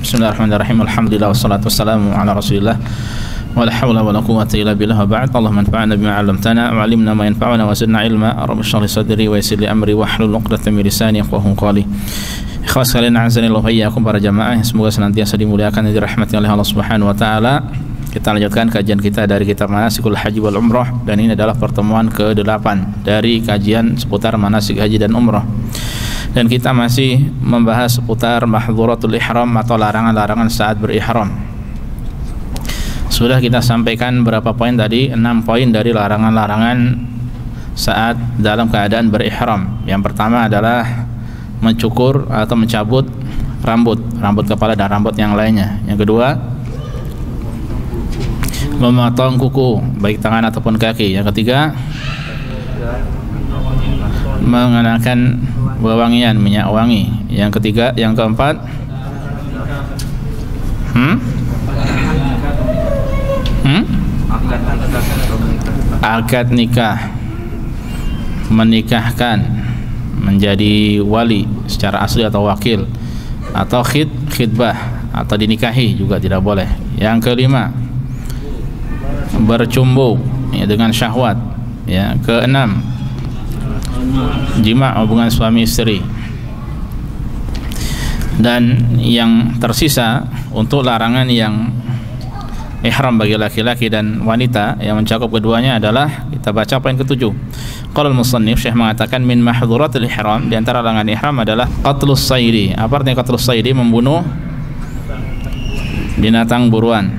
Bismillahirrahmanirrahim. Alhamdulillah wassalatu wassalamu ala Rasulillah. Wala haula wala quwwata illa billah. Ba'd. Allahumma anfa'na bima 'allamtana wa 'allimna ma yanfa'una wa zidna ilma. Rabbi shrah li sadri wa yassir li amri wahlul 'uqdatam min lisani yafqahu qawli. Ikhwas sekalian, a'azzanillahu wa iyyakum para jamaah yang semoga senantiasa dimuliakan dan dirahmati oleh Allah Subhanahu wa taala. Kita lanjutkan kajian kita dari kitab Manasikul Haji wal Umrah, dan ini adalah pertemuan ke-8 dari kajian seputar manasik haji dan umrah. Dan kita masih membahas seputar mahdhuratul ihram atau larangan-larangan saat berihram. Sudah kita sampaikan berapa poin tadi? 6 poin dari larangan-larangan saat dalam keadaan berihram. Yang pertama adalah mencukur atau mencabut rambut kepala dan rambut yang lainnya. Yang kedua, memotong kuku baik tangan ataupun kaki. Yang ketiga, mengenakan wewangian, minyak wangi. Yang keempat, akad nikah, menikahkan, menjadi wali secara asli atau wakil, atau khidbah atau dinikahi juga tidak boleh. Yang kelima, bercumbu ya, dengan syahwat. Ya, keenam, jima hubungan suami istri. Dan yang tersisa untuk larangan yang ihram bagi laki-laki dan wanita yang mencakup keduanya adalah, kita baca poin ke-7. Qala al-musannif, Syekh mengatakan min mahdhuratil ihram, di antara larangan ihram adalah qatlus saidi. Apa artinya qatlus saidi? Membunuh binatang buruan.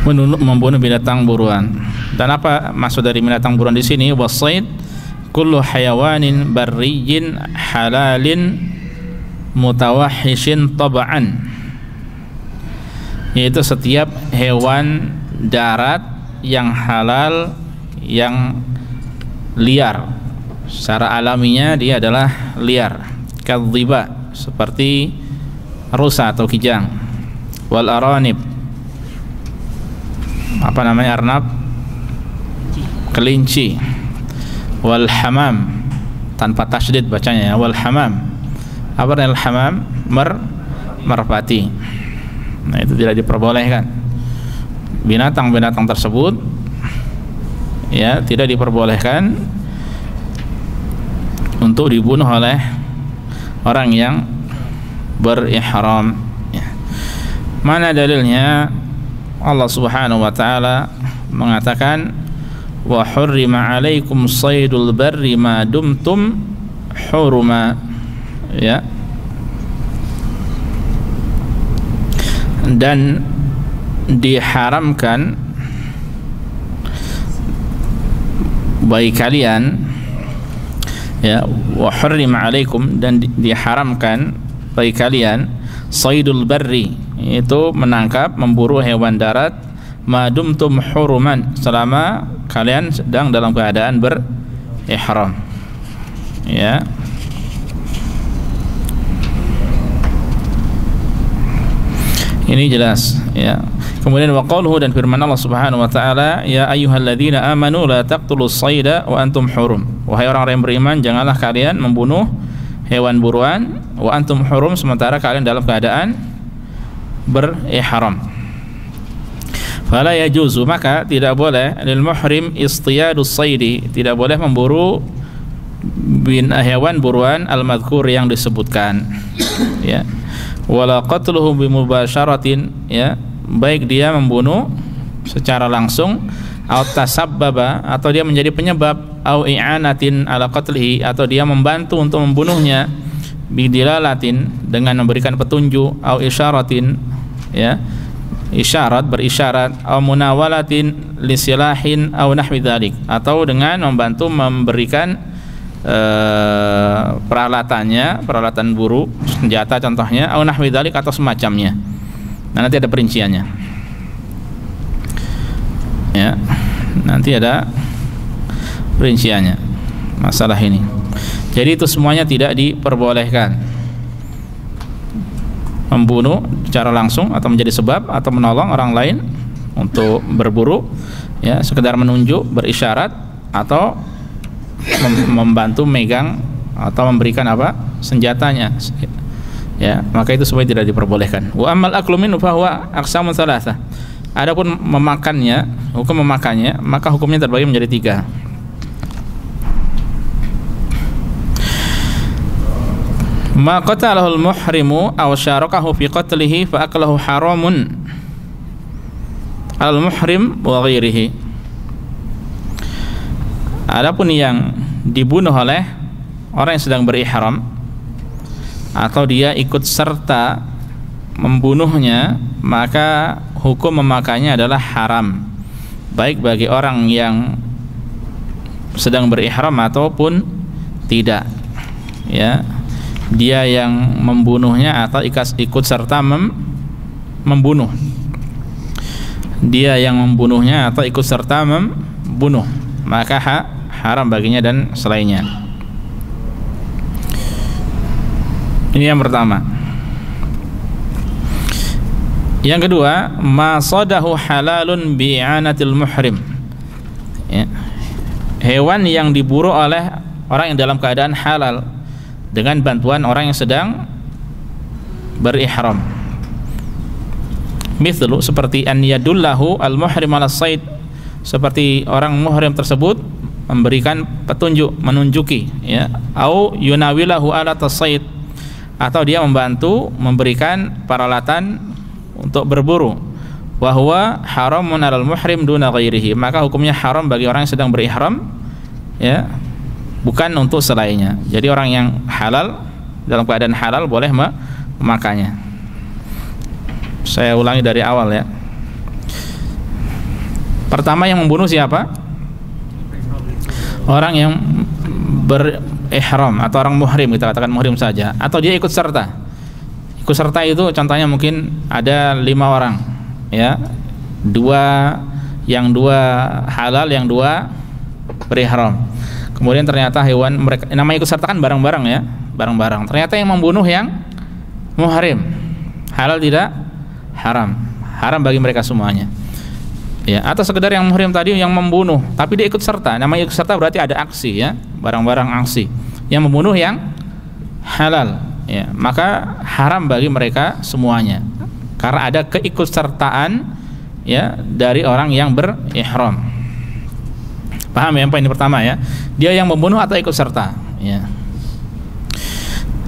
Membunuh binatang buruan. Dan apa maksud dari binatang buruan di sini? Wasaid kullu hayawanin barriyyin halalin mutawahhishin tab'an, yaitu setiap hewan darat yang halal, yang liar. Secara alaminya dia adalah liar. Kadhiba, seperti rusa atau kijang. Wal aranib, arnab, kelinci. Wal hamam, tanpa tasydid bacanya ya, wal hamam. Apa artinya al hamam? Merpati. Nah, itu tidak diperbolehkan. Binatang-binatang tersebut ya tidak diperbolehkan untuk dibunuh oleh orang yang berihram ya. Mana dalilnya? Allah Subhanahu wa taala mengatakan, wa hurrima 'alaikum saydul barri ma dumtum huruma, ya. Dan diharamkan bagi kalian, ya, wa hurrima 'alaikum, dan diharamkan bagi kalian saydul barri, itu menangkap, memburu hewan darat, madumtum huruman, selama kalian sedang dalam keadaan berihram, ya. Ini jelas, ya. Kemudian waqaluhu, dan firman Allah Subhanahu wa taala, ya ayyuhalladzina amanu la taqtulus sayda wa antum hurum. Wahai orang-orang yang beriman, janganlah kalian membunuh hewan buruan, wa antum hurum, sementara kalian dalam keadaan berihram. Fala yajuzu, maka tidak boleh, lil muhrim istiyadus saydi, tidak boleh memburu hewan buruan al-madhkur yang disebutkan, ya. Wala qatluhu bimubasyaratin, ya, baik dia membunuh secara langsung, atau tasabbaba, atau dia menjadi penyebab, au i'anatin ala qatlihi, atau dia membantu untuk membunuhnya, bidilalatin, dengan memberikan petunjuk, au isyaratin, ya, isyarat, berisyarat, au munawalatin lisilahin au nahwi dzalik, atau dengan membantu memberikan peralatan buru, senjata contohnya, au nahwi dzalik, atau semacamnya. Nah, nanti ada perinciannya, ya, nanti ada perinciannya masalah ini. Jadi itu semuanya tidak diperbolehkan, membunuh secara langsung atau menjadi sebab atau menolong orang lain untuk berburu, ya, sekedar menunjuk, berisyarat, atau membantu megang atau memberikan senjatanya, ya, maka itu supaya tidak diperbolehkan. Wa ammal aklu minhu fa huwa aqsamun tsalatsah. Adapun memakannya, hukum memakannya, maka hukumnya terbagi menjadi 3. Ma qatalahu al-muhrimu aw syarakahu fi qatlihi fa aklahu haramun al-muhrim wa ghairihi. Adapun yang dibunuh oleh orang yang sedang berihram atau dia ikut serta membunuhnya, maka hukum memakannya adalah haram, baik bagi orang yang sedang berihram ataupun tidak, ya. Dia yang membunuhnya atau ikut serta membunuh. Dia yang membunuhnya atau ikut serta membunuh, maka haram baginya dan selainnya. Ini yang pertama. Yang kedua, ma sadahu halalun bi'anatil muhrim, ya. Hewan yang diburu oleh orang yang dalam keadaan halal dengan bantuan orang yang sedang berihram. Mithlu, seperti an yadullahu al-muhrim ala sayd, seperti orang muhrim tersebut memberikan petunjuk, menunjuki, ya. Au yunawilahu ala tasayd, atau dia membantu memberikan peralatan untuk berburu. Wa huwa haramun alal muhrim duna ghairihi, maka hukumnya haram bagi orang yang sedang berihram, ya, bukan untuk selainnya. Jadi orang yang halal, dalam keadaan halal, boleh memakannya. Saya ulangi dari awal, ya. Pertama, yang membunuh siapa? Orang yang berihram atau orang muhrim, kita katakan muhrim saja, atau dia ikut serta. Ikut serta itu contohnya mungkin ada 5 orang, ya. Yang dua halal, yang 2 berihram. Kemudian ternyata hewan mereka, namanya ikut serta kan bareng-bareng, ya, bareng-bareng. Ternyata yang membunuh yang muhrim, halal tidak haram, haram bagi mereka semuanya, ya. Atau sekedar yang muhrim tadi yang membunuh, tapi dia ikut serta. Namanya ikut serta berarti ada aksi, ya, bareng-bareng aksi. Yang membunuh yang halal, ya, maka haram bagi mereka semuanya karena ada keikutsertaan, ya, dari orang yang berihram. Paham, ya? Poin pertama, ya, dia yang membunuh atau ikut serta, ya.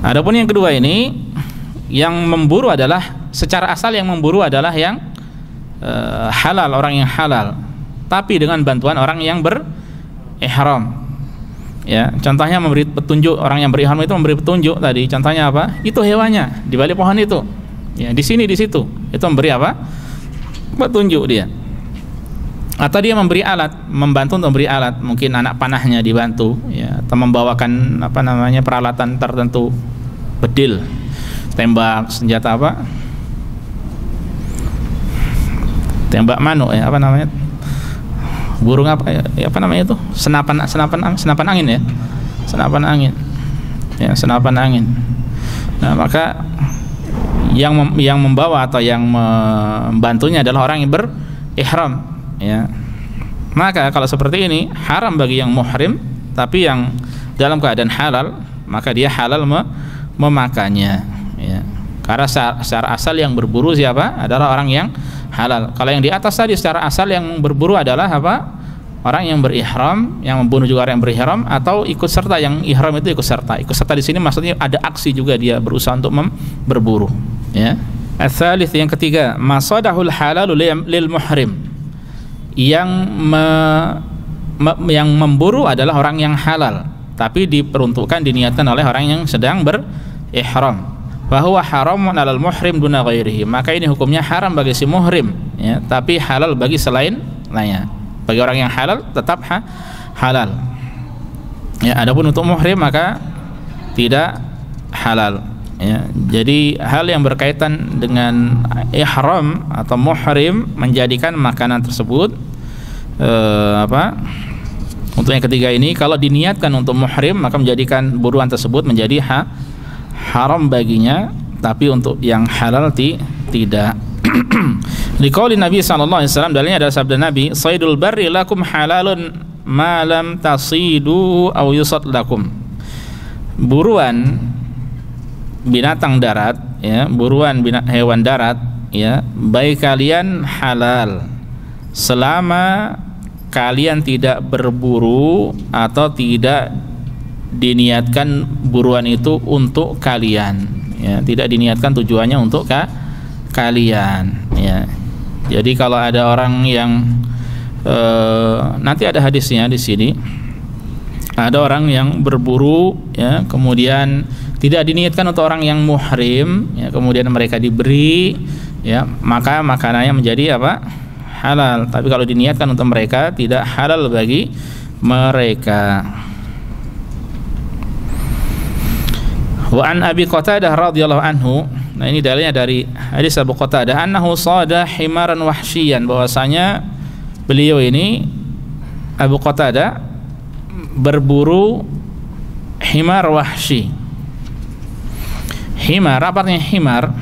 Adapun yang kedua ini, yang memburu adalah secara asal yang memburu adalah yang halal, orang yang halal, tapi dengan bantuan orang yang berihram, ya. Contohnya memberi petunjuk, orang yang berihram itu memberi petunjuk tadi. Contohnya apa? Itu hewannya di balik pohon itu, ya, di sini, di situ. Itu memberi apa? Petunjuk dia. Atau dia memberi alat, membantu untuk memberi alat, mungkin anak panahnya dibantu, ya, atau membawakan peralatan tertentu, bedil, tembak, senjata apa? Tembak manuk, ya, burung apa, ya, itu? Senapan angin, ya. Senapan angin. Ya, senapan angin. Nah, maka yang membawa atau yang membantunya adalah orang yang berihram, ya. Maka kalau seperti ini haram bagi yang muhrim, tapi yang dalam keadaan halal, maka dia halal memakannya, ya. Karena secara asal yang berburu siapa? Adalah orang yang halal. Kalau yang di atas tadi secara asal yang berburu adalah apa? Orang yang berihram, yang membunuh juga orang yang berihram, atau ikut serta. Yang ihram itu ikut serta. Ikut serta di sini maksudnya ada aksi juga, dia berusaha untuk berburu, ya. Ats-tsalits, yang ketiga, masadahul halalu lil muhrim. Yang memburu adalah orang yang halal, tapi diperuntukkan, diniatkan oleh orang yang sedang berihram. Bahwa haramun alal muhrim duna ghairihi, maka ini hukumnya haram bagi si muhrim, ya, tapi halal bagi selain lainnya. Bagi orang yang halal tetap halal, ya. Adapun untuk muhrim maka tidak halal, ya. Jadi hal yang berkaitan dengan ihram atau muhrim menjadikan makanan tersebut untuk yang ketiga ini, kalau diniatkan untuk muhrim maka menjadikan buruan tersebut menjadi haram baginya, tapi untuk yang halal tidak. Liqauli Nabi sallallahu alaihi wasallam, dalilnya adalah sabda Nabi, saydul barri lakum halalun ma lam tasidu aw yusad lakum. Buruan binatang darat, ya, buruan hewan darat, ya, bagi kalian halal selama kalian tidak berburu atau tidak diniatkan buruan itu untuk kalian, ya, tidak diniatkan tujuannya untuk kalian, ya. Jadi kalau ada orang yang nanti ada hadisnya di sini, ada orang yang berburu, ya, kemudian tidak diniatkan untuk orang yang muhrim, ya, kemudian mereka diberi, ya, maka makanannya menjadi apa? Halal. Tapi kalau diniatkan untuk mereka, tidak halal bagi mereka. Wa an Abi Qatadah radhiyallahu anhu, nah ini dalilnya dari hadis Abu Qatadah, annahu sada himaran wahsyian, bahwasanya beliau ini Abu Qatadah berburu himar wahsyi. Himar, apa artinya himar?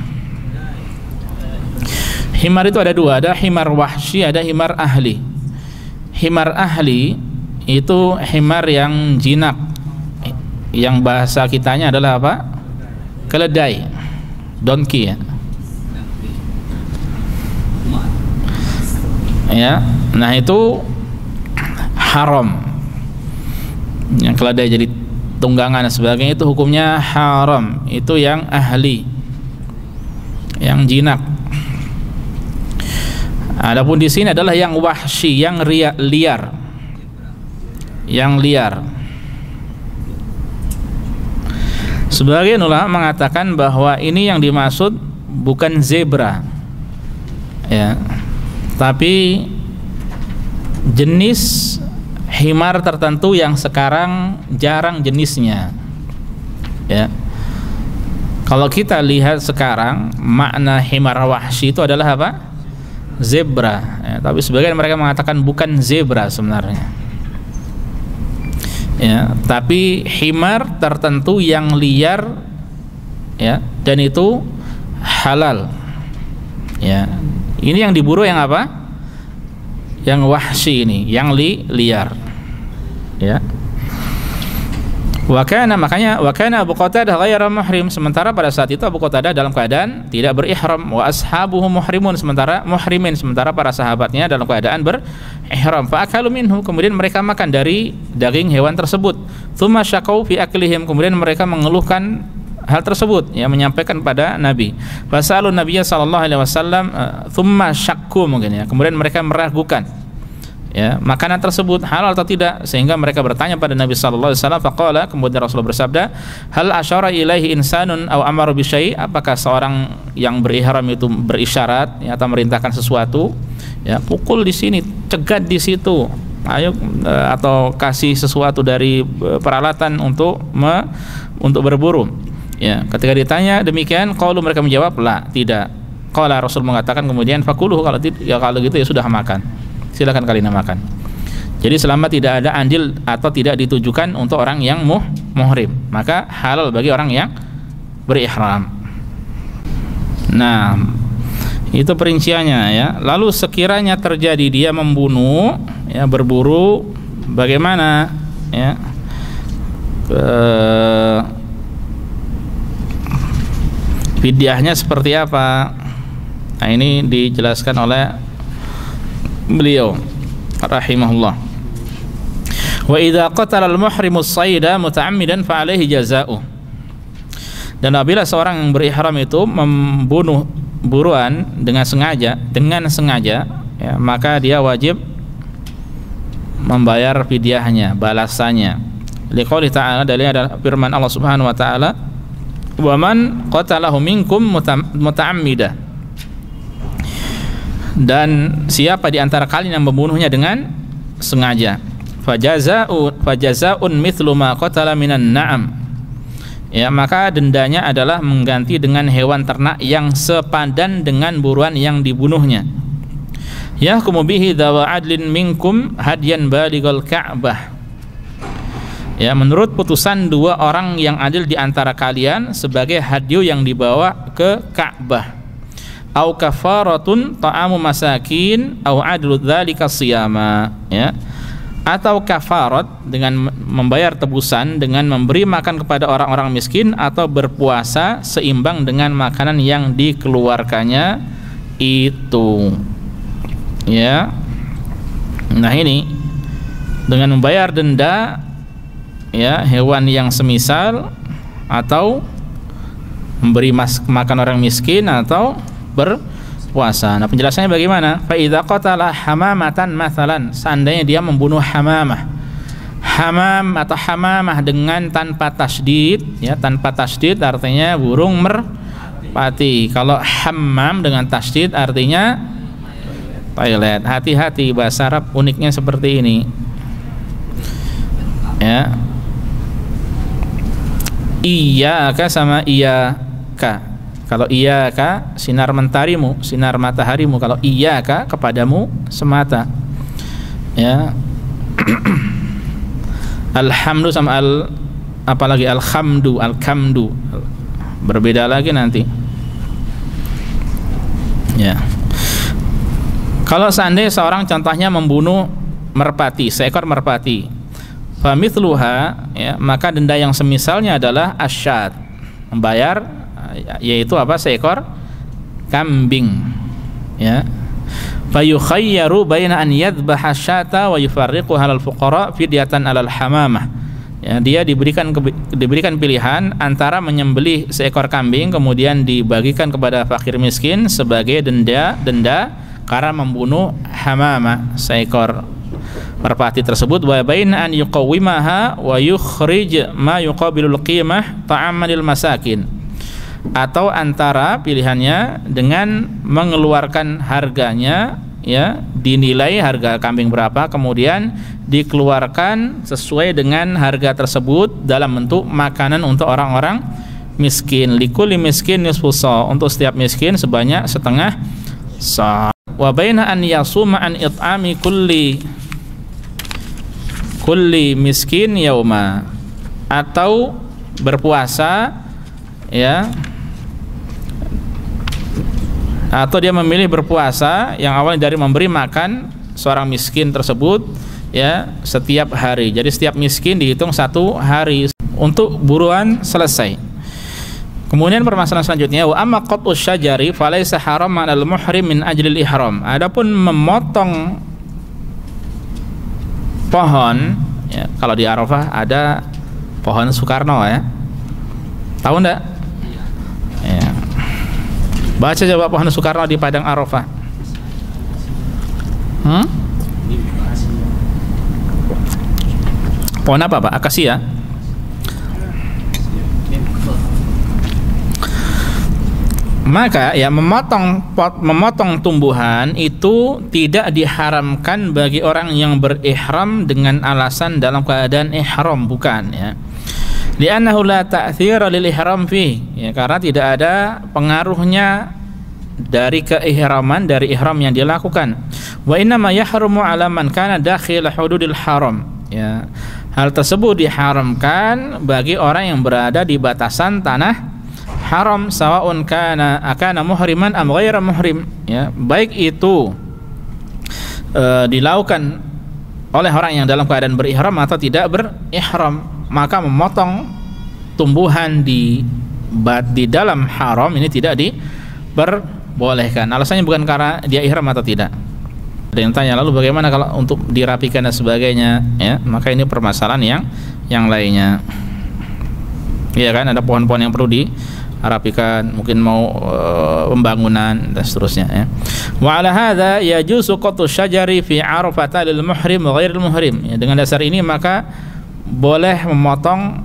Himar itu ada dua, ada himar wahsyi, ada himar ahli. Himar ahli itu himar yang jinak, yang bahasa kitanya adalah apa? Keledai, donkey, ya. Ya, nah itu haram. Yang keledai jadi tunggangan dan sebagainya itu hukumnya haram. Itu yang ahli, yang jinak. Adapun di sini adalah yang wahsyi, yang liar, yang liar. Sebagian ulama mengatakan bahwa ini yang dimaksud bukan zebra, ya, tapi jenis himar tertentu yang sekarang jarang jenisnya, ya. Kalau kita lihat sekarang, makna himar wahsyi itu adalah apa? Zebra, ya, tapi sebagian mereka mengatakan bukan zebra sebenarnya, ya, tapi himar tertentu yang liar, ya, dan itu halal, ya. Ini yang diburu yang apa? Yang wahsyi ini, yang liar, ya. Makanya Abu Qatadah ghairu muhrim, sementara pada saat itu Abu Qatadah dalam keadaan tidak berihram, wa ashabuhu muhrimun, sementara para sahabatnya dalam keadaan berihram. Fa akalu minhu, kemudian mereka makan dari daging hewan tersebut. Tsumma syakau fi aklihim, kemudian mereka mengeluhkan hal tersebut, ya, menyampaikan pada Nabi. Fasalun Nabiyya sallallahu alaihi wasallam, tsumma syakku, mungkin, ya, kemudian mereka meragukan, ya, makanan tersebut halal atau tidak, sehingga mereka bertanya pada Nabi sallallahu alaihi wasallam. Faqala, kemudian Rasulullah bersabda, hal asyara ilaihi insanun aw amara bi syai', apakah seorang yang berihram itu berisyarat, ya, atau merintahkan sesuatu, ya, pukul di sini, cegat di situ, ayo, atau kasih sesuatu dari peralatan untuk berburu, ya. Ketika ditanya demikian, qalu, mereka menjawab, la, tidak. Qala, Rasul mengatakan kemudian, fakuluhu, kalau gitu ya sudah, makan, silakan kalian makan. Jadi selama tidak ada andil atau tidak ditujukan untuk orang yang muhrim, maka halal bagi orang yang berihram. Nah, itu perinciannya, ya. Lalu sekiranya terjadi dia membunuh, ya, berburu, bagaimana, ya, fidyahnya seperti apa? Nah, ini dijelaskan oleh beliau rahimahullah. Wa idza qatala al-muhrimu as-sayda muta'ammidan fa alaihi jazaa'u. Dan apabila seorang yang berihram itu membunuh buruan dengan sengaja, ya, maka dia wajib membayar fidyahnya, balasannya. Liqouli ta'ala, dalilnya adalah firman Allah Subhanahu wa taala, "Wa man qatalahu minkum muta'ammida." Dan siapa di antara kalian yang membunuhnya dengan sengaja, fajaza'un mithlu ma qatala minan na'am, ya, maka dendanya adalah mengganti dengan hewan ternak yang sepadan dengan buruan yang dibunuhnya. Yahkumu bihi dzawa adlin minkum hadyan balighal Ka'bah, ya, menurut putusan dua orang yang adil di antara kalian sebagai hadyu yang dibawa ke Ka'bah. Au kafaratun ta'amu masakin au adlu dzalika siyama, ya, atau kafarat dengan membayar tebusan dengan memberi makan kepada orang-orang miskin, atau berpuasa seimbang dengan makanan yang dikeluarkannya itu. Ya. Nah, ini dengan membayar denda ya hewan yang semisal, atau memberi makan orang miskin, atau berpuasa. Nah, penjelasannya bagaimana? Fa idza qatala hamamatan mathalan, seandainya dia membunuh hamamah. Hamam atau hamamah dengan tanpa tasydid, ya, tanpa tasydid artinya burung merpati. Kalau hammam dengan tasydid artinya toilet. Hati-hati, bahasa Arab uniknya seperti ini. Ya. Iyyaka sama iyyaka. Kalau iyyaka sinar mentarimu, sinar mataharimu. Kalau iyyaka kepadamu semata. Ya. Alhamdu sama apalagi alhamdu, alkamdu. Berbeda lagi nanti. Ya. Kalau seandainya seorang contohnya membunuh merpati, seekor merpati, famithluha, ya, maka denda yang semisalnya adalah asyad, membayar, yaitu apa, seekor kambing, ya. Fayukhayyaru baina an yadhbaha syata wa yufarriquha alal fuqara fidyatan alal hamamah. Ya, dia diberikan pilihan antara menyembelih seekor kambing kemudian dibagikan kepada fakir miskin sebagai denda karena membunuh hamamah, seekor merpati tersebut, wa baina an yuqawwimaha wa yukhrij ma yuqabilul qimah ta'amman lil masakin, atau antara pilihannya dengan mengeluarkan harganya, ya, dinilai harga kambing berapa, kemudian dikeluarkan sesuai dengan harga tersebut dalam bentuk makanan untuk orang-orang miskin. Likulli miskin nisfu sa', untuk setiap miskin sebanyak setengah sa'. Wa baina an yasuma an it'ami kulli miskin yauma, atau berpuasa, ya, atau dia memilih berpuasa yang awalnya dari memberi makan seorang miskin tersebut, ya, setiap hari. Jadi setiap miskin dihitung satu hari untuk buruan selesai. Kemudian permasalahan selanjutnya, wa amma qat'us syajari falaysa haraman al muhrim min ajlil ihram. Adapun memotong pohon, ya, kalau di Arafah ada pohon Soekarno, ya. Tahu enggak? Ya. Baca coba pohon Soekarno di padang Arafah. Pohon apa, Pak? Akasia. Maka ya memotong tumbuhan itu tidak diharamkan bagi orang yang berihram dengan alasan dalam keadaan ihram, bukan, ya. Li'annahu la ta'thira lil ihram fi, ya, karena tidak ada pengaruhnya dari keihraman, dari ihram yang dilakukan. Wa inna ma yahrumu 'ala man kana dakhil hududil haram, ya. Hal tersebut diharamkan bagi orang yang berada di batasan tanah haram, sawaun kana muhriman am ghaira muhrim, ya, baik itu dilakukan oleh orang yang dalam keadaan berihram atau tidak berihram. Maka memotong tumbuhan di dalam haram ini tidak diperbolehkan. Alasannya bukan karena dia ihram atau tidak. Ada yang tanya, lalu bagaimana kalau untuk dirapikan dan sebagainya, ya, maka ini permasalahan yang lainnya. Iya kan, ada pohon-pohon yang perlu dirapikan, mungkin mau pembangunan dan seterusnya, ya. Wa ala hadza yajuzu qat'u syajari fi Arafah lil muhrim wa ghairil muhrim. Ya, dengan dasar ini maka boleh memotong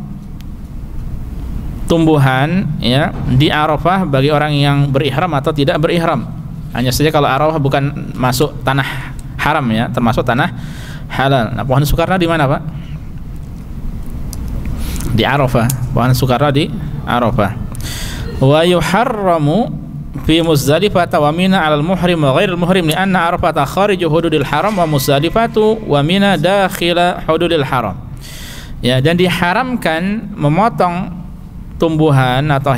tumbuhan, ya, di Arafah bagi orang yang berihram atau tidak berihram. Hanya saja kalau Arafah bukan masuk tanah haram, ya, termasuk tanah halal. Nah, pohon Soekarno di mana, Pak? Di Arafah. Pohon Soekarno di Arafah. Wa yuharramu fi Muzdalifah wa Mina 'alal muhrim wa ghairil muhrim li'anna Arafah khariju hududil haram wa Muzdalifatu wa Mina dakhila hududil haram. Ya, dan diharamkan memotong tumbuhan atau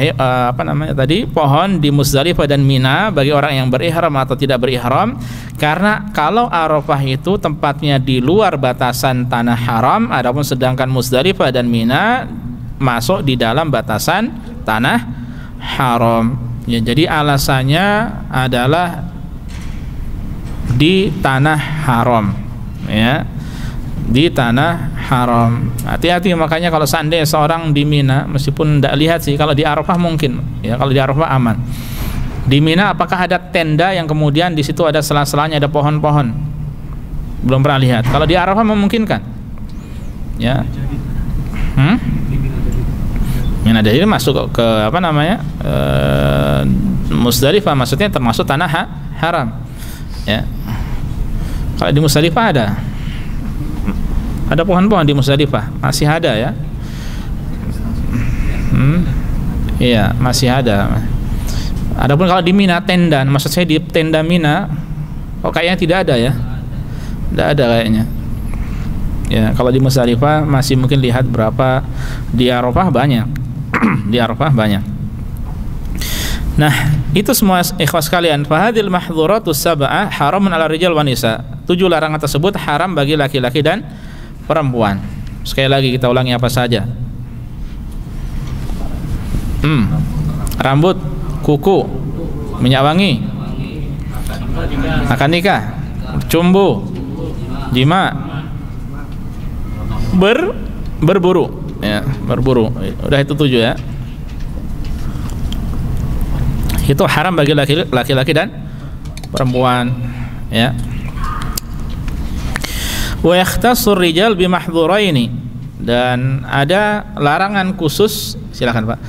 pohon di Muzdalifah dan Mina bagi orang yang berihram atau tidak berihram, karena kalau Arafah itu tempatnya di luar batasan tanah haram, adapun sedangkan Muzdalifah dan Mina masuk di dalam batasan tanah haram. Ya, jadi alasannya adalah di tanah haram, ya, di tanah haram. Hati-hati, makanya kalau seandainya seorang di Mina, meskipun tidak lihat sih, kalau di Arafah mungkin, ya, kalau di Arafah aman. Di Mina apakah ada tenda yang kemudian di situ ada sela-selanya ada pohon-pohon? Belum pernah lihat. Kalau di Arafah memungkinkan, ya. Mina jadi masuk ke Muzdalifah, maksudnya termasuk tanah haram, ya. Kalau di Muzdalifah ada pohon-pohon di Muzdalifah, masih ada, ya. Iya, masih ada. Adapun kalau di Mina tenda, maksud saya di tenda Mina, kayaknya tidak ada, ya. Tidak ada kayaknya. Ya, kalau di Muzdalifah masih mungkin lihat berapa, di Arafah banyak. Di Arafah banyak. Nah, itu semua ikhwas sekalian. Fahadil mahdhuratus sab'ah haramun 'ala rijal wa nisa. 7 larangan tersebut haram bagi laki-laki dan perempuan. Sekali lagi kita ulangi apa saja. Rambut, kuku, minyak wangi, akad nikah, cumbu, jima, berburu, ya, berburu. Udah itu 7, ya. Itu haram bagi laki-laki dan perempuan, ya. Wa yakhtassur rijal bi mahdhuraini, dan ada larangan khusus. Silakan, Pak.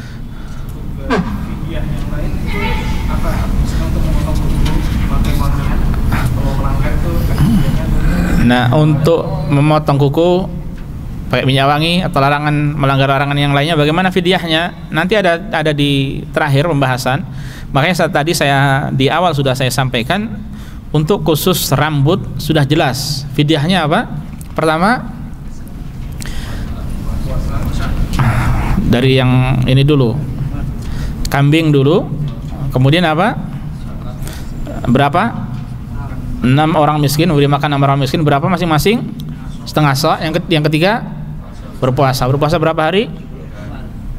Nah, untuk memotong kuku pakai minyak wangi atau melanggar larangan yang lainnya, bagaimana fidyahnya? Nanti ada di terakhir pembahasan. Makanya tadi saya di awal sudah saya sampaikan, untuk khusus rambut sudah jelas fidyahnya apa. Pertama, dari yang ini dulu, kambing dulu, kemudian apa? Berapa? 6 orang miskin, beri makan 6 orang miskin, berapa masing-masing? Setengah sa'. Yang ketiga, berpuasa. Berpuasa berapa hari?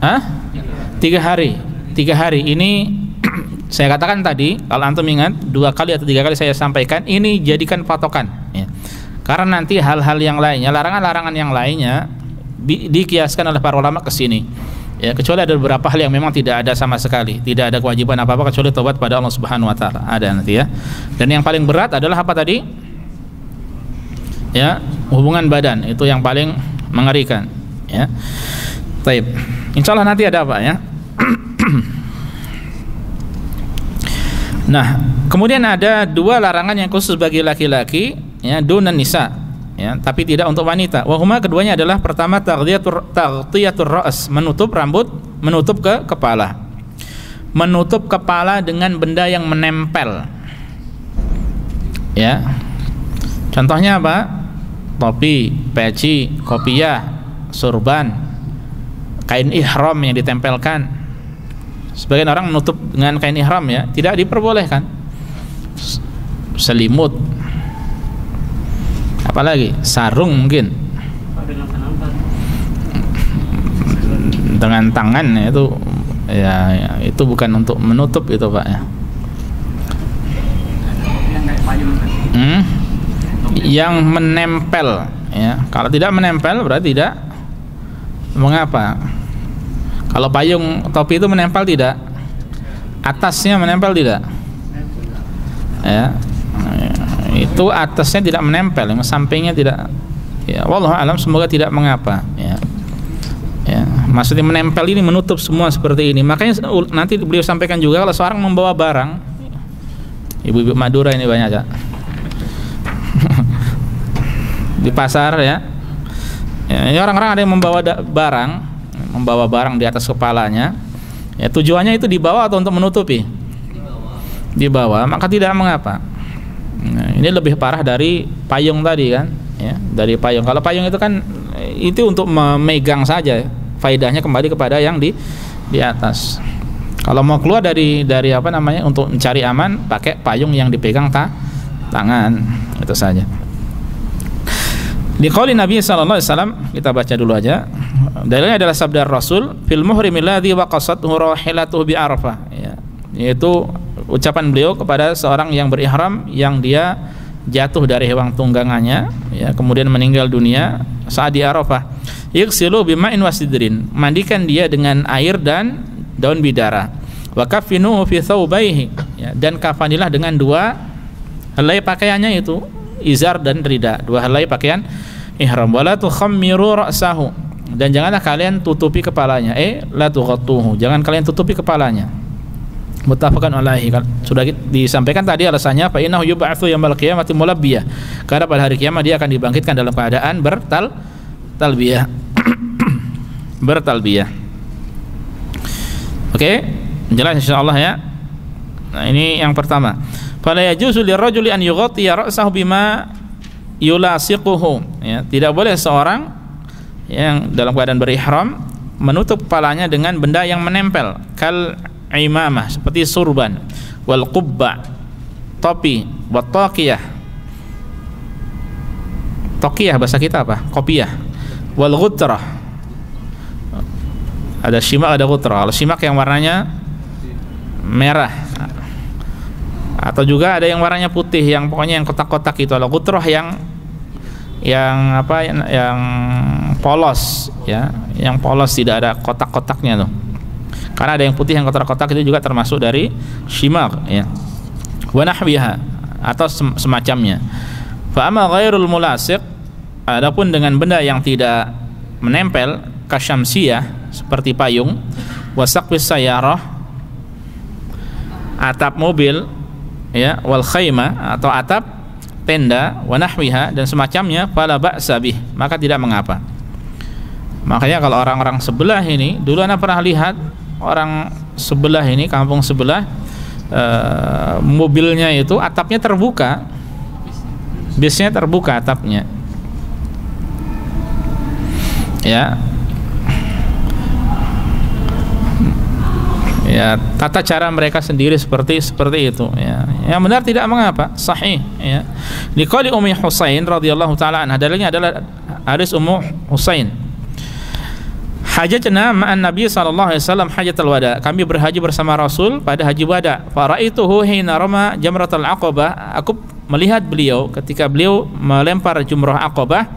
3 hari. 3 hari ini saya katakan tadi, kalau antum ingat 2 kali atau 3 kali saya sampaikan, ini jadikan patokan, ya. Karena nanti hal-hal yang lainnya, larangan-larangan yang lainnya dikiaskan oleh para ulama ke sini, ya, kecuali ada beberapa hal yang memang tidak ada sama sekali, tidak ada kewajiban apa-apa kecuali taubat pada Allah Subhanahu wa taala. Ada nanti, ya. Dan yang paling berat adalah apa tadi? Ya, hubungan badan, itu yang paling mengerikan, ya. Baik. Insyaallah nanti ada apa, ya. Nah, kemudian ada 2 larangan yang khusus bagi laki-laki, ya, dunan nisa, ya, tapi tidak untuk wanita. Wahuma, keduanya adalah pertama taghtiyatur ra's, menutup rambut, menutup ke kepala. Menutup kepala dengan benda yang menempel. Ya. Contohnya apa? Topi, peci, kopiah, surban, kain ihram yang ditempelkan. Sebagian orang menutup dengan kain ihram, ya, tidak diperbolehkan. Selimut, apalagi sarung mungkin dengan tangan, ya, itu, ya, itu bukan untuk menutup itu, Pak, ya. Yang menempel, ya. Kalau tidak menempel berarti tidak mengapa. Kalau payung topi itu menempel tidak? Atasnya menempel tidak? Ya, itu atasnya tidak menempel, yang sampingnya tidak. Ya, wallahu alam, semoga tidak mengapa, ya. Ya, maksudnya menempel ini menutup semua seperti ini. Makanya nanti beliau sampaikan juga kalau seorang membawa barang, ibu-ibu Madura ini banyak, ya. Di pasar, ya. Ya, orang-orang ada yang membawa barang di atas kepalanya, ya, tujuannya itu dibawa atau untuk menutupi? Dibawa, maka tidak mengapa. Nah, ini lebih parah dari payung tadi, kan, ya, dari payung. Kalau payung itu kan itu untuk memegang saja, faedahnya kembali kepada yang di atas. Kalau mau keluar dari apa namanya untuk mencari aman, pakai payung yang dipegang tangan. Itu saja. Di qauli Nabi sallallahu alaihi wasallam, kita baca dulu aja. Dalilnya adalah sabda Rasul, fil muhrimil ladzi waqasathu rahilatuhu bi Arafah, ya. Yaitu ucapan beliau kepada seorang yang berihram yang dia jatuh dari hewan tunggangannya, ya, kemudian meninggal dunia saat di Arafah. Yaghsilu bima'in wasidrin, mandikan dia dengan air dan daun bidara. Wa kaffinuhu fi thawbaihi, ya, dan kafanilah dengan 2 helai pakaiannya, itu izar dan rida, 2 helai pakaian ihram. Wala tukhammiru ra'sahu, dan janganlah kalian tutupi kepalanya, la tughattuhu, jangan kalian tutupi kepalanya. Muttafaqun alaihi, sudah disampaikan tadi alasannya, fa innahu yub'atsu yaumil qiyamati mulabbiyah, karena pada hari kiamat dia akan dibangkitkan dalam keadaan bertalbiyah. Bertalbiyah. Oke, jelas insyaallah ya. Nah, ini yang pertama. Fala yajuzu lirrajuli an yughatiya ra'sahu bima yulasiquhu, ya, tidak boleh seorang yang dalam keadaan berihram menutup kepalanya dengan benda yang menempel, kal imamah, seperti surban, wal qubba, topi, wat taqiyah. Taqiyah bahasa kita apa? Kopiah. Wal ghutrah. Ada syimak, ada ghutrah. Kalau syimak yang warnanya merah, atau juga ada yang warnanya putih, yang pokoknya yang kotak-kotak itu. Al ghutrah yang apa, yang polos, ya, yang polos, tidak ada kotak-kotaknya tuh. Karena ada yang putih, yang kotak-kotak itu juga termasuk dari syimak, ya. Wa nahwiha, atau semacamnya. Fa amma ghairul mulasiq, adapun dengan benda yang tidak menempel, kasyamsiyah, seperti payung, wa saqfis sayyarah, atap mobil, ya, wal khaymah, atau atap tenda, wa nahwiha, dan semacamnya, fala ba'sa bih, maka tidak mengapa. Makanya kalau orang-orang sebelah ini, dulu Anda pernah lihat orang sebelah ini, kampung sebelah, mobilnya itu atapnya terbuka, bisnya terbuka atapnya, ya. Ya, tata cara mereka sendiri seperti itu, ya. Yang benar tidak mengapa, sahih, ya. Liqali Ummi Husain radhiyallahu taala anha, dalilnya adalah hadis Ummu Husain. Hajatna ma'an Nabi sallallahu alaihi wasallam hajatul wada, kami berhaji bersama Rasul pada haji wada. Faraituhu hina rama jamratul aqabah, aku melihat beliau ketika beliau melempar jumrah Aqabah,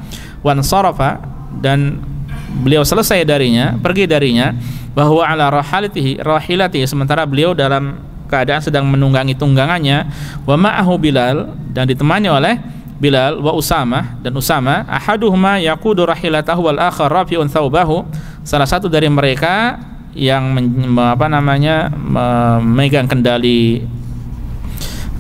wan sarafa, dan beliau selesai darinya, pergi darinya, bahwa ala rahilatihi, sementara beliau dalam keadaan sedang menunggangi tunggangannya, wa ma'ahu Bilal, dan ditemani oleh Bilal, wa Usamah, dan Usamah, ahaduhuma yaqudu rahilatahu wal akhar rafi'un thawbahu, salah satu dari mereka yang memegang kendali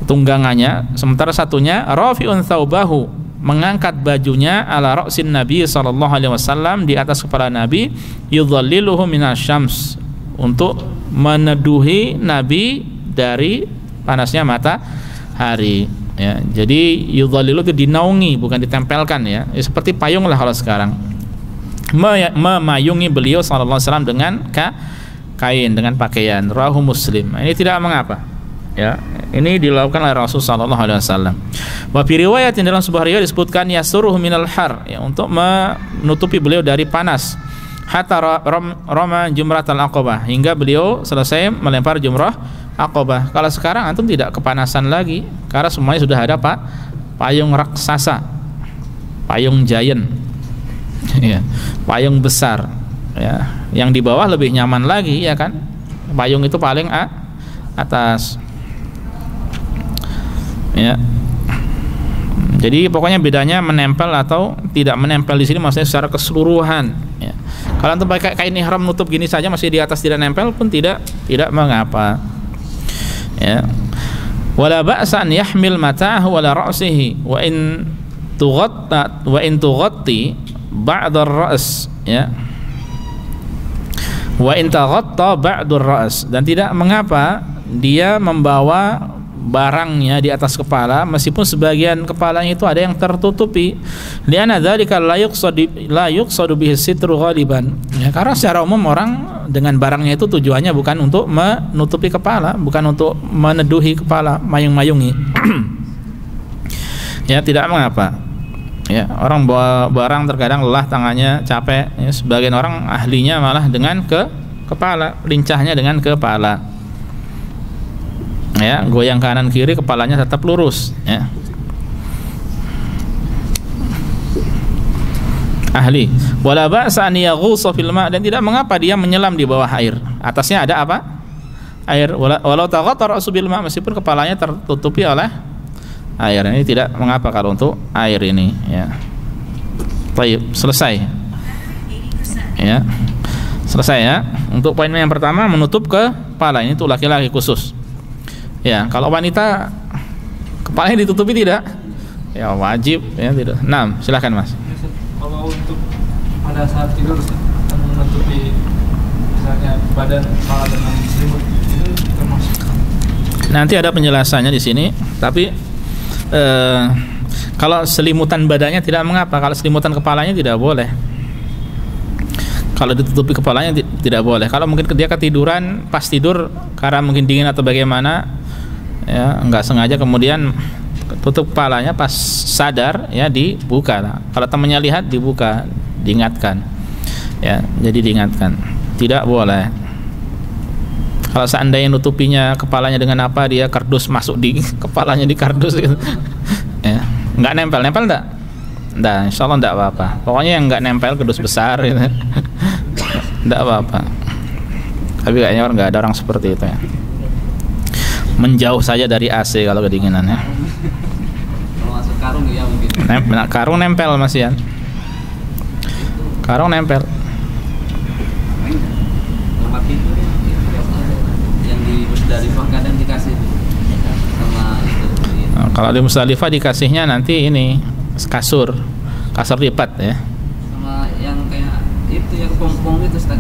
tunggangannya, sementara satunya rafi'un thawbahu, mengangkat bajunya, ala ra'sin Nabi sallallahu alaihi wasallam, di atas kepala Nabi, yudhalliluhu minasyams, untuk meneduhi Nabi dari panasnya matahari, ya. Jadi yudhallilu itu dinaungi, bukan ditempelkan, ya. Seperti payung lah kalau sekarang, memayungi beliau sallallahu alaihi wasallam dengan kain, dengan pakaian. Rawahu Muslim. Ini tidak mengapa, ya. Ini dilakukan oleh Rasul sallallahu alaihi wasallam. Wa fi riwayat, dalam sebuah riwayat disebutkan yasuruhu minal har, ya, untuk menutupi beliau dari panas. Hatta rama jumratul aqabah, hingga beliau selesai melempar jumrah Aqabah. Kalau sekarang antum tidak kepanasan lagi, karena semuanya sudah ada payung raksasa, payung giant, ya, payung besar, ya. Yang di bawah lebih nyaman lagi, ya kan? Payung itu paling atas, ya. Jadi pokoknya bedanya menempel atau tidak menempel di sini, maksudnya secara keseluruhan, ya. Kalau antum pakai kain ihram nutup gini saja, masih di atas tidak nempel pun tidak mengapa, ya. Wala ba'sa an yahmil mata'ahu wala ra'sihi wa in tughatti ba'd ar-ra's, ya. Wa in taghatta ba'd ar-ra's, dan tidak mengapa dia membawa barangnya di atas kepala meskipun sebagian kepalanya itu ada yang tertutupi. Lianna dzalika la yuqsadu bihi sitru ghaliban. Ya, karena secara umum orang dengan barangnya itu tujuannya bukan untuk menutupi kepala, bukan untuk meneduhi kepala, mayung-mayungi. Ya, tidak mengapa. Ya, orang bawa barang terkadang lelah tangannya, capek. Ya, sebagian orang ahlinya malah dengan kepala, lincahnya dengan kepala. Ya, goyang kanan kiri kepalanya tetap lurus, ya. Ahli. Wala ba'sa an yaghusa fil ma', dan tidak mengapa dia menyelam di bawah air. Atasnya ada apa? Air. Walau taghattara ra'su bil ma', meskipun kepalanya tertutupi oleh air. Ini tidak mengapa kalau untuk air ini, ya. Baik, selesai. Ya. Selesai ya. Untuk poin yang pertama menutup kepala, ini tuh laki-laki khusus. Ya, kalau wanita kepalanya ditutupi tidak? Ya wajib, ya tidak. Nah, silakan Mas. Kalau untuk pada saat tidur menutupi misalnya badan kepala dengan selimut itu termasuk? Nanti ada penjelasannya di sini, tapi kalau selimutan badannya tidak mengapa, kalau selimutan kepalanya tidak boleh. Kalau ditutupi kepalanya tidak boleh. Kalau mungkin dia ketiduran pas tidur karena mungkin dingin atau bagaimana, ya nggak sengaja kemudian tutup kepalanya, pas sadar ya dibuka. Kalau temannya lihat dibuka, diingatkan, ya jadi diingatkan, tidak boleh. Kalau seandainya nutupinya kepalanya dengan apa, dia kardus masuk di kepalanya di kardus gitu. Ya, nggak nempel enggak? Nah, insya Allah enggak apa-apa. Pokoknya yang enggak nempel kardus besar gitu. Enggak apa-apa. Tapi kayaknya enggak ada orang seperti itu ya. Menjauh saja dari AC kalau kedinginan ya. Kalau masuk karung ya mungkin. Karung nempel Mas Ian. Karung nempel. Tempat tidur yang di Musdalifah kadang dikasih sama itu. Nah, kalau di Musdalifah dikasihnya nanti ini kasur lipat ya. Sama yang kayak itu yang pompong itu Ustaz.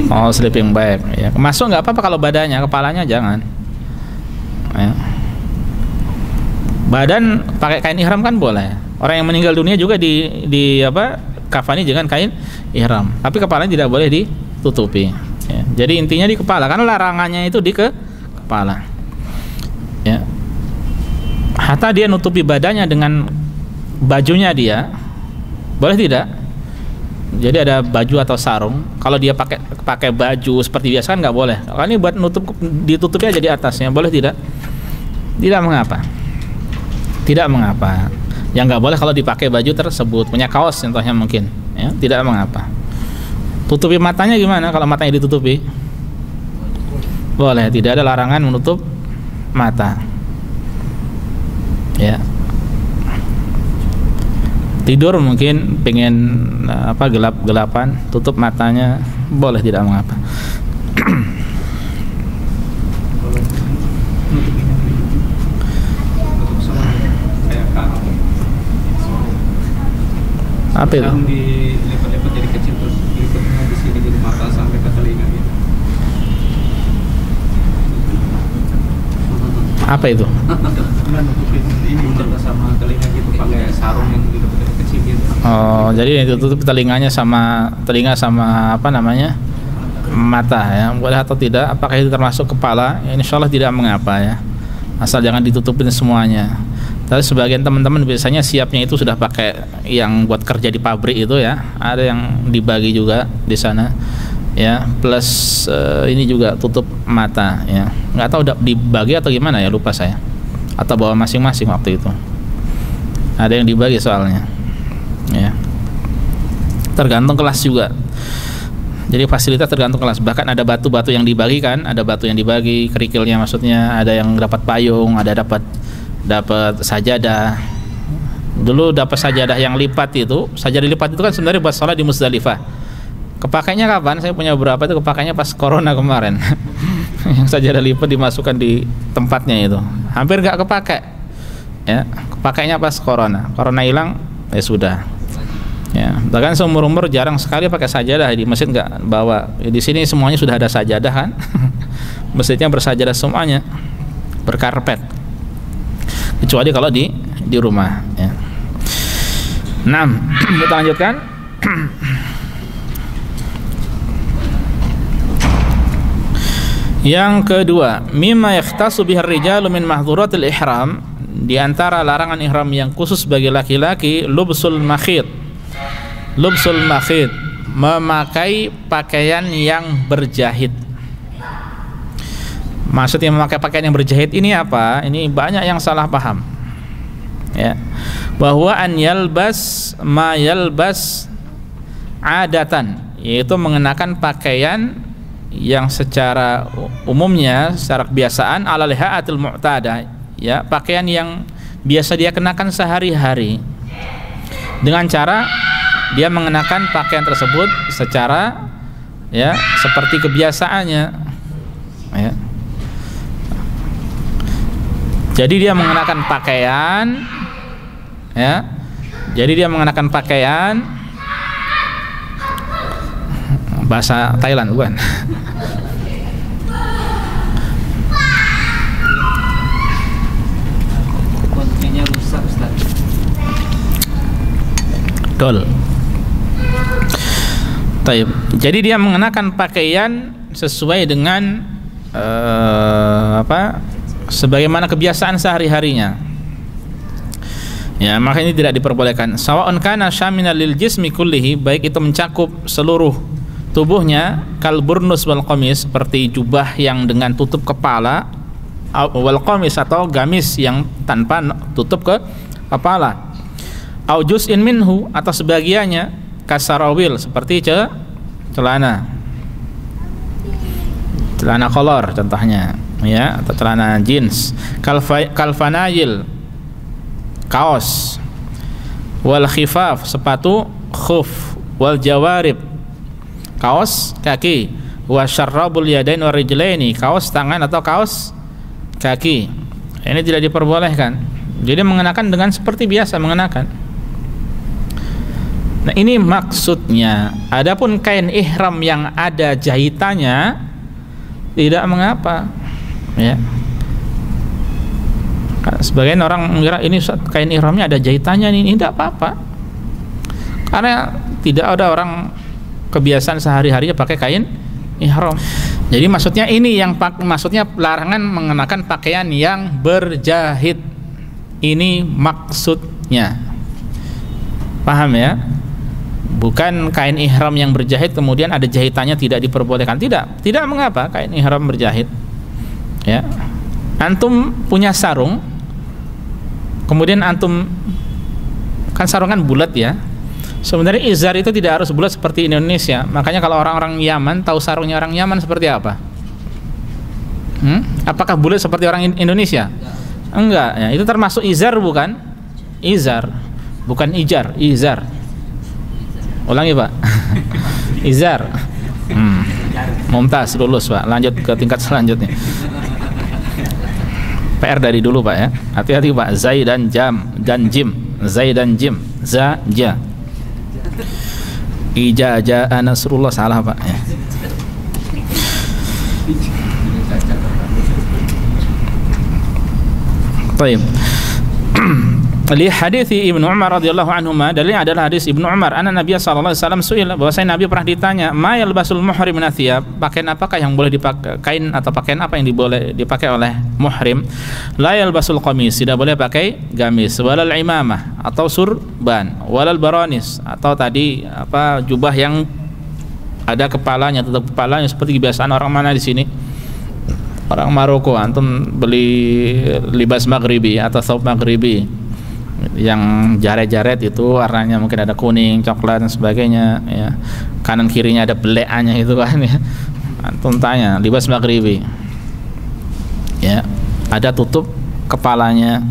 Oh, sleeping bag ya. Masuk nggak apa-apa kalau badannya, kepalanya jangan ya. Badan pakai kain ihram kan boleh. Orang yang meninggal dunia juga di apa, kafani dengan kain ihram, tapi kepalanya tidak boleh ditutupi ya. Jadi intinya di kepala, karena larangannya itu di kepala ya. Hatta dia nutupi badannya dengan bajunya dia, boleh tidak? Jadi ada baju atau sarung, kalau dia pakai baju seperti biasa kan nggak boleh. Kalau ini buat ditutupi aja di atasnya, boleh tidak? Tidak mengapa. Tidak mengapa. Yang nggak boleh kalau dipakai baju tersebut, punya kaos contohnya mungkin, ya, tidak mengapa. Tutupi matanya gimana? Kalau matanya ditutupi, boleh. Tidak ada larangan menutup mata. Ya. Tidur mungkin pengen apa, gelap-gelapan, tutup matanya, boleh, tidak mengapa. Apa itu? Dilipat-lipat jadi kecil, terus lipatnya di sini jadi mata sampai ke telinga gitu. Apa itu? Nah, nutupin ini mata sama telinga gitu pakai sarung yang dilipat kecil gitu. Oh, jadi ditutup telinga sama apa namanya, mata ya. Boleh atau tidak? Apakah itu termasuk kepala? Ya, insya Allah tidak mengapa ya. Asal jangan ditutupin semuanya. Tapi sebagian teman-teman biasanya siapnya itu sudah pakai yang buat kerja di pabrik itu ya. Ada yang dibagi juga di sana ya. Plus ini juga tutup mata ya. Nggak tahu udah dibagi atau gimana ya, lupa saya. Atau bawa masing-masing waktu itu. Ada yang dibagi soalnya. Ya. Tergantung kelas juga. Jadi fasilitas tergantung kelas. Bahkan ada batu-batu yang dibagikan, ada batu yang dibagi, kerikilnya maksudnya, ada yang dapat payung, ada dapat sajadah. Dulu dapat sajadah yang lipat itu. Sajadah lipat itu kan sebenarnya buat sholat di Musdalifah. Kepakainya kapan? Saya punya beberapa itu kepakainya pas corona kemarin. Yang sajadah lipat dimasukkan di tempatnya itu. Hampir gak kepakai. Ya, kepakainya pas corona. Corona hilang, ya sudah. Ya, bahkan seumur-umur jarang sekali pakai sajadah di masjid, nggak bawa. Ya, di sini semuanya sudah ada sajadah kan. Masjidnya bersajadah semuanya. berkarpet, kecuali kalau di rumah, ya. Nah, kita lanjutkan. Yang kedua, mimma yakhtasu bihar rijalu min mahdhuratil ihram, di antara larangan ihram yang khusus bagi laki-laki, lubsul makhit. Lubsul makhit, memakai pakaian yang berjahit. Maksudnya memakai pakaian yang berjahit ini apa? Ini banyak yang salah paham, ya. Bahwa an yalbas ma yalbas adatan, yaitu mengenakan pakaian yang secara umumnya, secara kebiasaan, ala lihaatil mu'tada, ya, pakaian yang biasa dia kenakan sehari-hari, dengan cara dia mengenakan pakaian tersebut secara, ya, seperti kebiasaannya, ya. Jadi dia mengenakan pakaian, ya. Jadi dia mengenakan pakaian, bahasa Thailand bukan? Kontennya rusak, Ustaz. Dol. Taib. Jadi dia mengenakan pakaian sesuai dengan sebagaimana kebiasaan sehari-harinya. Ya, maka ini tidak diperbolehkan. Sawa'un kana syaminan lil jismi kullihi, baik itu mencakup seluruh tubuhnya, kal burnus wal qamis, seperti jubah yang dengan tutup kepala, wal qamis atau gamis yang tanpa tutup ke kepala, au juz'in minhu atau sebagiannya, kasarawil seperti celana kolor contohnya, ya, atau celana jeans, kalfanayil kaos, wal khifaf sepatu khuf, wal jawarib kaos kaki, wa syarrabul yadain wa rijlaini kaos tangan atau kaos kaki. Ini tidak diperbolehkan. Jadi mengenakan dengan seperti biasa mengenakan. Nah, ini maksudnya. Adapun kain ihram yang ada jahitannya tidak mengapa, ya. Sebagian orang mengira ini kain ihramnya ada jahitannya, ini tidak apa-apa. Karena tidak ada orang kebiasaan sehari-harinya pakai kain ihram. Jadi maksudnya ini yang maksudnya larangan mengenakan pakaian yang berjahit. Ini maksudnya. Paham ya? Bukan kain ihram yang berjahit kemudian ada jahitannya tidak diperbolehkan. Tidak mengapa kain ihram berjahit. Ya. Antum punya sarung, kemudian antum kan sarung kan bulat ya. Sebenarnya izar itu tidak harus bulat seperti Indonesia. Makanya kalau orang-orang Yaman, tahu sarungnya orang Yaman seperti apa? Apakah bulat seperti orang Indonesia? Enggak, ya. Itu termasuk izar bukan? Izar, bukan ijar, izar. Ulangi Pak. Izar. Mumtaz, lulus Pak. Lanjut ke tingkat selanjutnya. PR dari dulu Pak ya. Hati-hati Pak. Zai dan jim. Zai dan jim. Za, ja. Ija, ja, nasrullah, salah Pak ya. Baik. Li hadits Ibnu Umar radhiyallahu anhuma, dalilnya adalah hadis Ibnu Umar, anna Nabi sallallahu alaihi wasallam su'il, bahwasanya Nabi pernah ditanya, ma yalbasul muhrim min athiyab, pakaian apakah yang boleh dipakai, kain atau pakaian apa yang boleh dipakai oleh muhrim? La yalbasul qamis, tidak boleh pakai gamis, walal imamah atau surban, walal baranis atau tadi apa jubah yang ada kepalanya, tutup kepalanya seperti kebiasaan orang mana di sini? Orang Maroko, antum beli libas maghribi atau thawb maghribi yang jaret-jaret itu warnanya mungkin ada kuning, coklat dan sebagainya ya. Kanan kirinya ada beleannya itu kan ya. Antum tanya, libas maghribi. Ya, ada tutup kepalanya.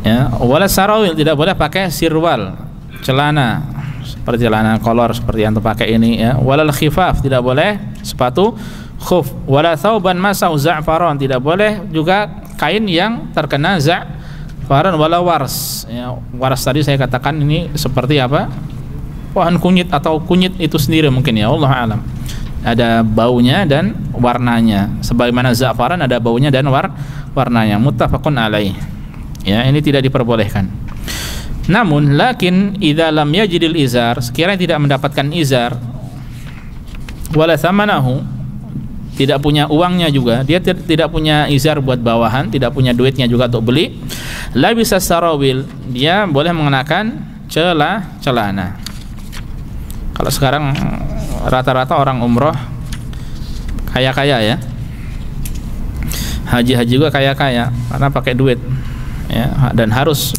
Ya, wala sarawil, tidak boleh pakai sirwal, celana seperti celana kolor seperti yang antum pakai ini ya. Walal khifaf, tidak boleh sepatu khuf, wala thawban masau za'faron, tidak boleh juga kain yang terkena za'faron, wala wars ya. Wars tadi saya katakan ini seperti apa, pohon kunyit atau kunyit itu sendiri mungkin ya, Allah alam. ada baunya dan warnanya. Sebagaimana za'faran ada baunya dan warnanya. Muttafaqun alaih. Ya, ini tidak diperbolehkan. Namun lakin idza lam yajidil izar, sekiranya tidak mendapatkan izar, wala thamanahu, tidak punya uangnya juga, dia tidak punya izar buat bawahan, tidak punya duitnya juga untuk beli, la bisa sarawil, dia boleh mengenakan celana. Kalau sekarang rata-rata orang umroh kaya-kaya ya, haji juga kaya-kaya karena pakai duit ya, dan harus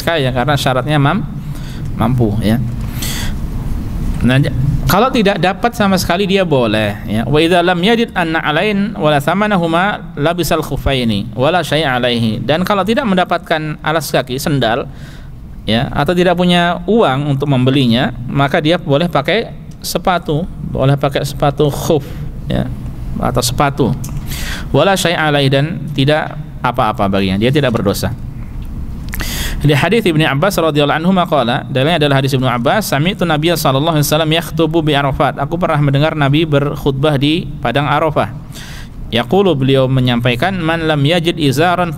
kaya karena syaratnya mampu ya. Nah, kalau tidak dapat sama sekali dia boleh ya. Wa idza lam yajid anna alain wala thamanahuma labisal khuffaini wala syai' alaihi. Dan kalau tidak mendapatkan alas kaki, sendal ya, atau tidak punya uang untuk membelinya, maka dia boleh pakai sepatu, khuf ya, atau sepatu. Wala syai' alaihi, dan tidak apa-apa baginya, dia tidak berdosa. Di hadis Ibnu Abbas radhiyallahu anhu maqala, dalilnya adalah hadis Ibnu Abbas, sami'tu Nabiy sallallahu alaihi wasallam yakhutubu bi Arafat. Aku pernah mendengar Nabi berkhutbah di padang Arafah. Yaqulu, beliau menyampaikan, man lam yajid izaran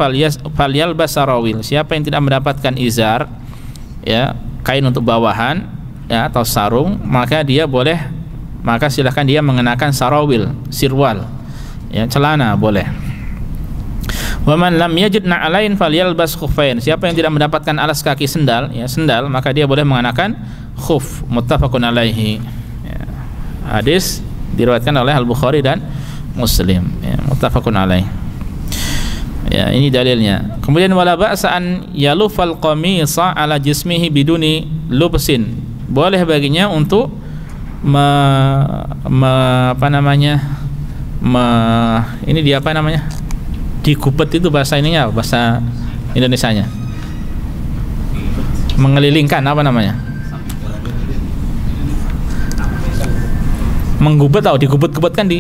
falyalbas sarawil. Siapa yang tidak mendapatkan izar ya, kain untuk bawahan ya, atau sarung, maka silakan dia mengenakan sarawil, sirwal ya, celana boleh. Wa man lam yajid na'alain falyalbas khuffain. Siapa yang tidak mendapatkan alas kaki, sendal, maka dia boleh mengenakan khuf. Muttafaqun alaihi. Ya. Hadis diriwayatkan oleh Al-Bukhari dan Muslim. Ya, muttafaqun alaihi. Ya, ini dalilnya. Kemudian wala ba'sa an yalufal qamisa ala jismihi biduni lubsin. Boleh baginya untuk digubet, itu bahasa ininya, bahasa Indonesianya, mengelilingkan, menggubet atau digubet-gubet kan,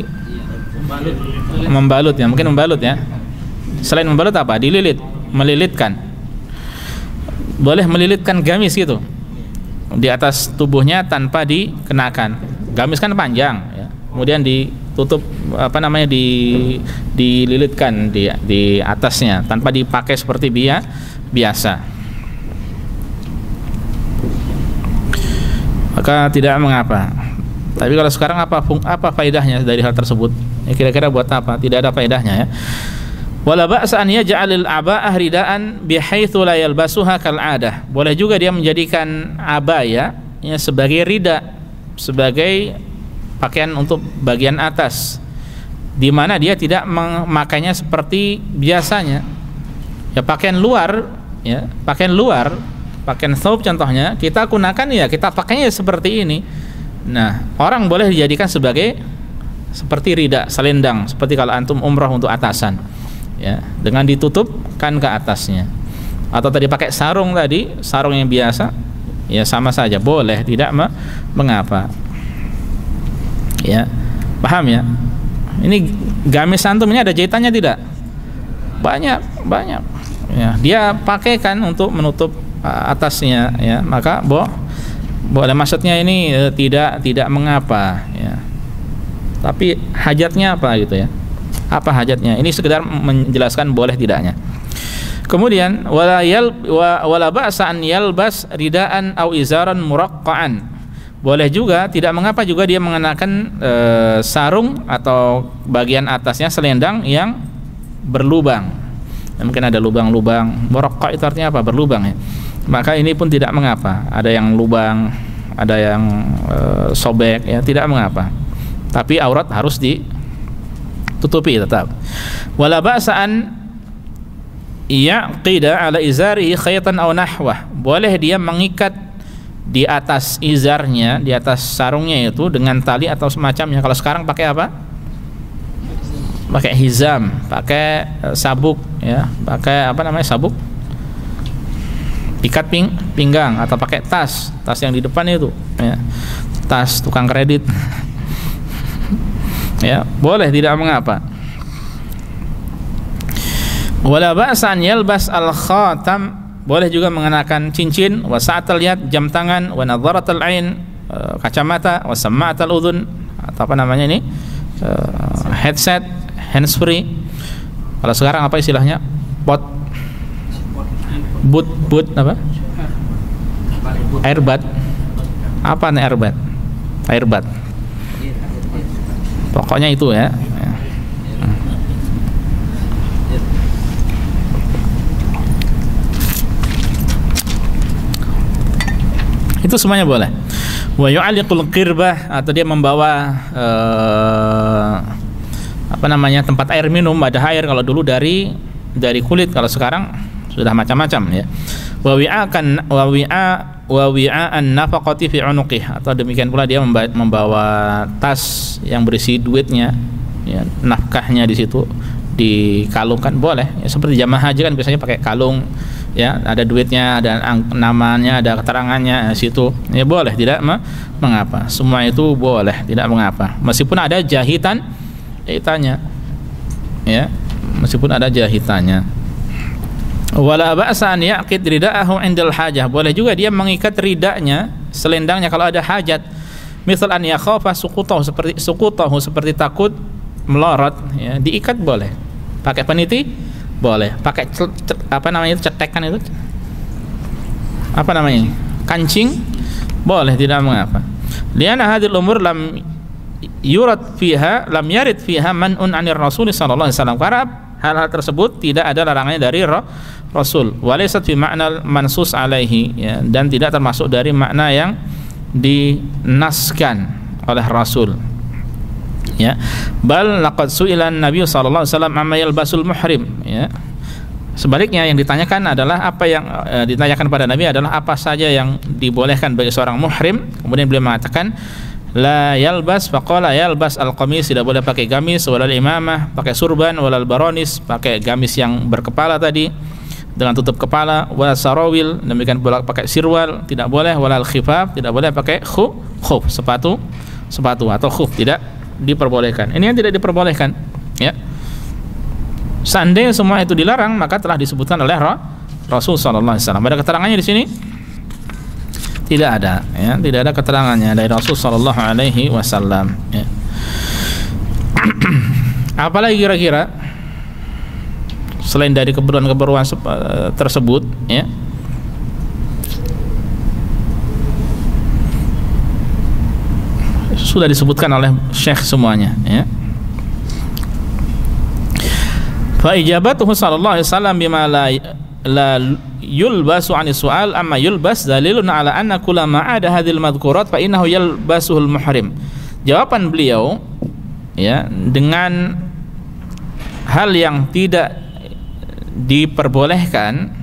membalut ya, mungkin membalut ya. Selain membalut apa? Melilitkan. Boleh melilitkan gamis gitu di atas tubuhnya tanpa dikenakan. Gamis kan panjang ya, kemudian ditutup dililitkan di atasnya tanpa dipakai seperti biasa, maka tidak mengapa. Tapi kalau sekarang apa faedahnya dari hal tersebut? Ya, kira-kira buat apa? Tidak ada faedahnya ya. Wala ba'sa an yaj'alil aba'ah ridaan bihaitsu la yalbasuha kal'adah. Boleh juga dia menjadikan abaya ya sebagai rida, sebagai pakaian untuk bagian atas, di mana dia tidak memakainya seperti biasanya. Ya pakaian luar, pakaian thawb contohnya, kita gunakan ya, kita pakainya seperti ini. Nah, orang boleh dijadikan seperti rida, selendang, seperti kalau antum umrah untuk atasan. Ya, dengan ditutupkan ke atasnya. Atau tadi pakai sarung yang biasa, ya sama saja, boleh, tidak mengapa. Ya, paham ya? Ini gamis antum ini ada jahitannya tidak? Banyak. Ya, dia pakaikan untuk menutup atasnya ya, maka boleh, maksudnya ini tidak mengapa ya. Tapi hajatnya apa gitu ya? Apa hajatnya? Ini sekedar menjelaskan boleh tidaknya. Kemudian wala ba'sa an yalbas ridaan au izaran muraqqa'an. Boleh juga, tidak mengapa juga dia mengenakan sarung atau bagian atasnya selendang yang berlubang. Mungkin ada lubang-lubang. Muraqqa' itu artinya apa? Berlubang ya. Maka ini pun tidak mengapa. Ada yang lubang, ada yang sobek ya, tidak mengapa. Tapi aurat harus ditutupi tetap. Wala ba'sa an yaqida ala izarihi khaytan aw nahwah. Boleh dia mengikat di atas izarnya, di atas sarungnya itu dengan tali atau semacamnya. Kalau sekarang pakai apa? Pakai hizam, pakai sabuk ya, pakai sabuk, ikat pinggang, atau pakai tas yang di depan itu ya, tas tukang kredit. Ya, boleh, tidak mengapa. Wala ba'sa an yalbas al-khatam. Boleh juga mengenakan cincin, wa sa'atal yad, jam tangan, wa nadharatal ain, kacamata, wa sama'atal udhun, atau apa namanya ini, headset, handsfree. Kalau sekarang apa istilahnya? Boot apa? Airbud. Apa nih airbud? Airbud. Pokoknya itu ya. Itu semuanya boleh. Wa yu'alliqul qirbah, atau dia membawa apa namanya, tempat air minum, ada air kalau dulu dari kulit, kalau sekarang sudah macam-macam ya. Wa wi'a'an nafaqati fi 'unuqih, atau demikian pula dia membawa tas yang berisi duitnya ya, nafkahnya di situ dikalungkan, boleh ya, seperti jamaah haji kan biasanya pakai kalung ya, ada duitnya, ada namanya, ada keterangannya di situ ya, boleh, tidak mengapa, semua itu boleh, tidak mengapa, meskipun ada jahitannya ya, meskipun ada jahitannya. Wala ba'sa an yaqid rida'ahu 'indal hajah, boleh juga dia mengikat ridanya, selendangnya kalau ada hajat. Misal an yakhafa suqutahu, seperti takut melorot ya, diikat boleh. Pakai peniti boleh, pakai apa namanya itu, cetekan itu apa namanya, kancing boleh, tidak mengapa. Liana hadhil umur lam yarid fiha man'un 'anir Rasul sallallahu alaihi wasallam, karena hal-hal tersebut tidak ada larangannya dari Rasul, walaysat fi ma'nal mansus alaihi ya, dan tidak termasuk dari makna yang dinaskan oleh Rasul ya. Bal laqad su'ila Nabi sallallahu alaihi wasallam amma yalbasul muhrim ya. Sebaliknya yang ditanyakan adalah apa yang ditanyakan pada Nabi adalah apa saja yang dibolehkan bagi seorang muhrim. Kemudian beliau mengatakan la yalbas, faqala yalbas al-qamis, tidak boleh pakai gamis, walal imamah, pakai surban, walal baronis, pakai gamis yang berkepala tadi dengan tutup kepala, walal sarawil, demikian pula pakai sirwal tidak boleh, walal khifaf, tidak boleh pakai khuf, sepatu atau khuf, tidak diperbolehkan. Ini yang tidak diperbolehkan ya. Seandainya semua itu dilarang, maka telah disebutkan oleh Rasul sallallahu alaihi wasallam. Ada keterangannya di sini? Tidak ada ya, tidak ada keterangannya dari Rasul sallallahu alaihi wasallam ya. Apalagi kira-kira selain dari keperluan-keperluan tersebut ya, sudah disebutkan oleh Syekh semuanya ya. Fa ijabatuhu sallallahu alaihi wasallam bima la yulbasu 'ani su'al amma yulbas dalilun ala anna kullama ada hadhil madhkurat fa innahu yalbasuhul muhrim. Jawaban beliau ya, dengan hal yang tidak diperbolehkan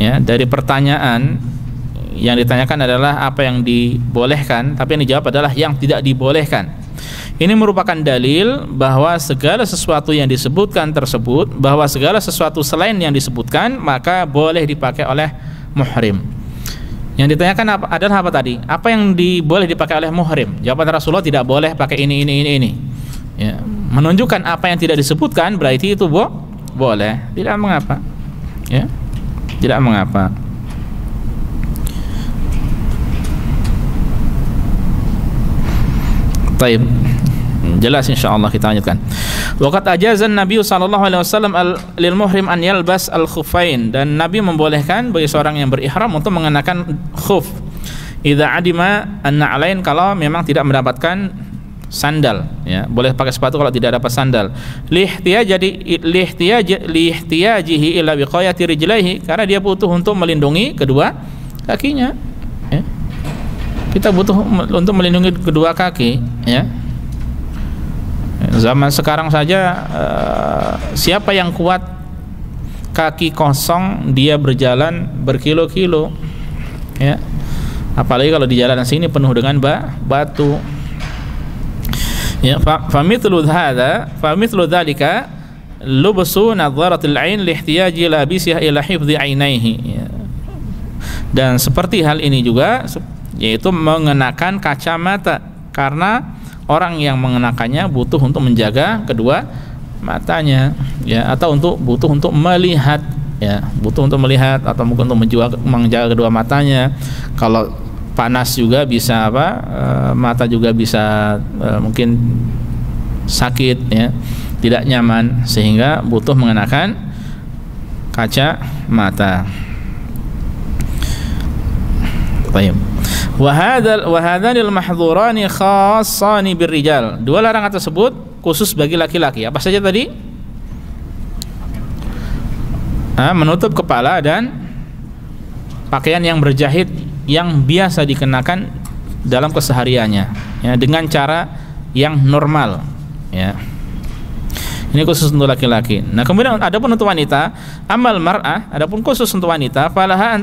ya, dari pertanyaan yang ditanyakan adalah apa yang dibolehkan, tapi yang dijawab adalah yang tidak dibolehkan. Ini merupakan dalil bahwa segala sesuatu yang disebutkan tersebut, bahwa segala sesuatu selain yang disebutkan maka boleh dipakai oleh muhrim. Yang ditanyakan adalah apa tadi? Apa yang boleh dipakai oleh muhrim? Jawaban Rasulullah tidak boleh pakai ini. Ya, menunjukkan apa yang tidak disebutkan berarti itu boleh, tidak mengapa. Ya, tidak mengapa. Baik. Jelas insyaallah, kita lanjutkan. Waqat ajazan Nabi sallallahu alaihi wasallam lil muhrim an yalbas al khufain, dan Nabi membolehkan bagi seorang yang berihram untuk mengenakan khuf idza adima an-na'lain, kalau memang tidak mendapatkan sandal ya, boleh pakai sepatu kalau tidak dapat sandal. Lihtiyajihi ila wiqayati rijlaihi, karena dia butuh untuk melindungi kedua kakinya ya. Kita butuh untuk melindungi kedua kaki ya. Zaman sekarang saja siapa yang kuat kaki kosong dia berjalan berkilo-kilo ya, apalagi kalau di jalan sini penuh dengan batu ya. Famithlu dzalika lubsu nadharatil ain lihtiyaji labisiha ila hifdhi ainaihi ya. Dan seperti hal ini juga yaitu mengenakan kacamata, karena orang yang mengenakannya butuh untuk menjaga kedua matanya ya, atau butuh untuk melihat ya, butuh untuk melihat atau mungkin untuk menjaga kedua matanya. Kalau panas juga bisa mata juga bisa mungkin sakit ya, tidak nyaman sehingga butuh mengenakan kaca mata. Baik. Wa hadzanil mahdhurani khassani birrijal. Dua larangan tersebut khusus bagi laki-laki. Apa saja tadi? Menutup kepala dan pakaian yang berjahit yang biasa dikenakan dalam kesehariannya ya, dengan cara yang normal ya. Ini khusus untuk laki-laki. Nah, kemudian adapun untuk wanita, amal mar'ah, adapun khusus untuk wanita, falaha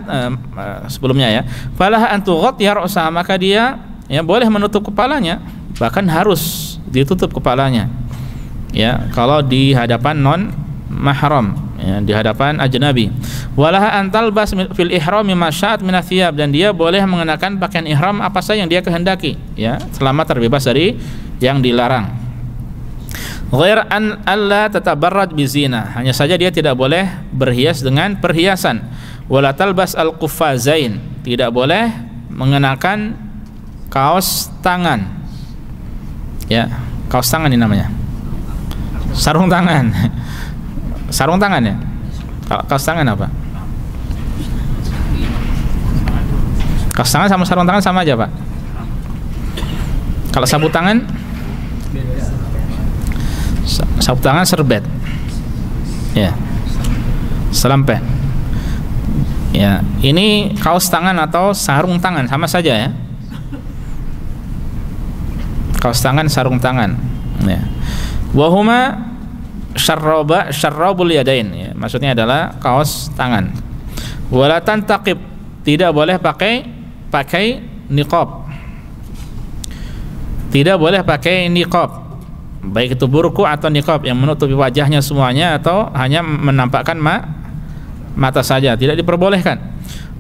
sebelumnya ya, falaha an tughtiya ra'saha, maka dia ya boleh menutup kepalanya, bahkan harus ditutup kepalanya. Ya, kalau di hadapan non mahram, ya, di hadapan ajnabi. Walaha an talbas fil ihrami ma sya'at min athiyab, dan dia boleh mengenakan pakaian ihram apa saja yang dia kehendaki, ya, selama terbebas dari yang dilarang. Ghair an alla tatabarraj bizina, hanya saja dia tidak boleh berhias dengan perhiasan. Wala talbas al-quffazain, tidak boleh mengenakan kaos tangan. Ya, kaos tangan ini namanya. Sarung tangan. Sarung tangan ya? Kaos tangan apa? Kaos tangan sama sarung tangan sama aja, Pak. Kalau sapu tangan, sapu tangan serbet, ya, selampet, ya. Ini kaos tangan atau sarung tangan sama saja ya. Kaos tangan, sarung tangan, ya. Wahuma syarrabul yadain, ya. Maksudnya adalah kaos tangan. Wala tantaqib, tidak boleh pakai niqab, tidak boleh pakai niqab, baik itu burku atau niqab yang menutupi wajahnya semuanya atau hanya menampakkan mata saja, tidak diperbolehkan.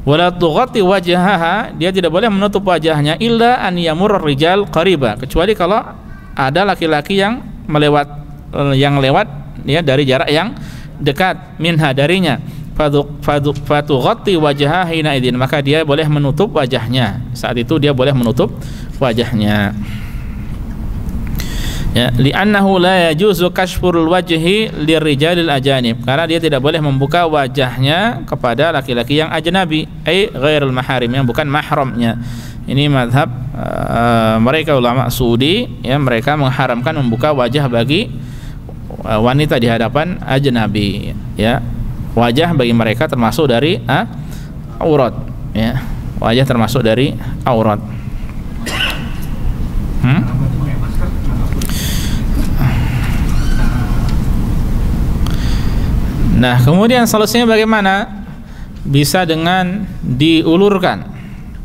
Wala tughati wajhaha, dia tidak boleh menutup wajahnya illa an yamurra rijal qariba, kecuali kalau ada laki-laki yang lewat ya dari jarak yang dekat minha darinya. Fatughati wajhaha hina idzin, maka dia boleh menutup wajahnya, saat itu dia boleh menutup wajahnya. Ya, li'annahu la yajuzu kashful wajhi lirrijalil ajanib, karena dia tidak boleh membuka wajahnya kepada laki-laki yang ajnabi, ai ghairul maharim, yang bukan mahramnya. Ini mazhab mereka ulama Saudi, ya, mereka mengharamkan membuka wajah bagi wanita di hadapan ajnabi, ya. Wajah bagi mereka termasuk dari aurat, ya. Wajah termasuk dari aurat. Nah, kemudian solusinya bagaimana? Bisa dengan diulurkan.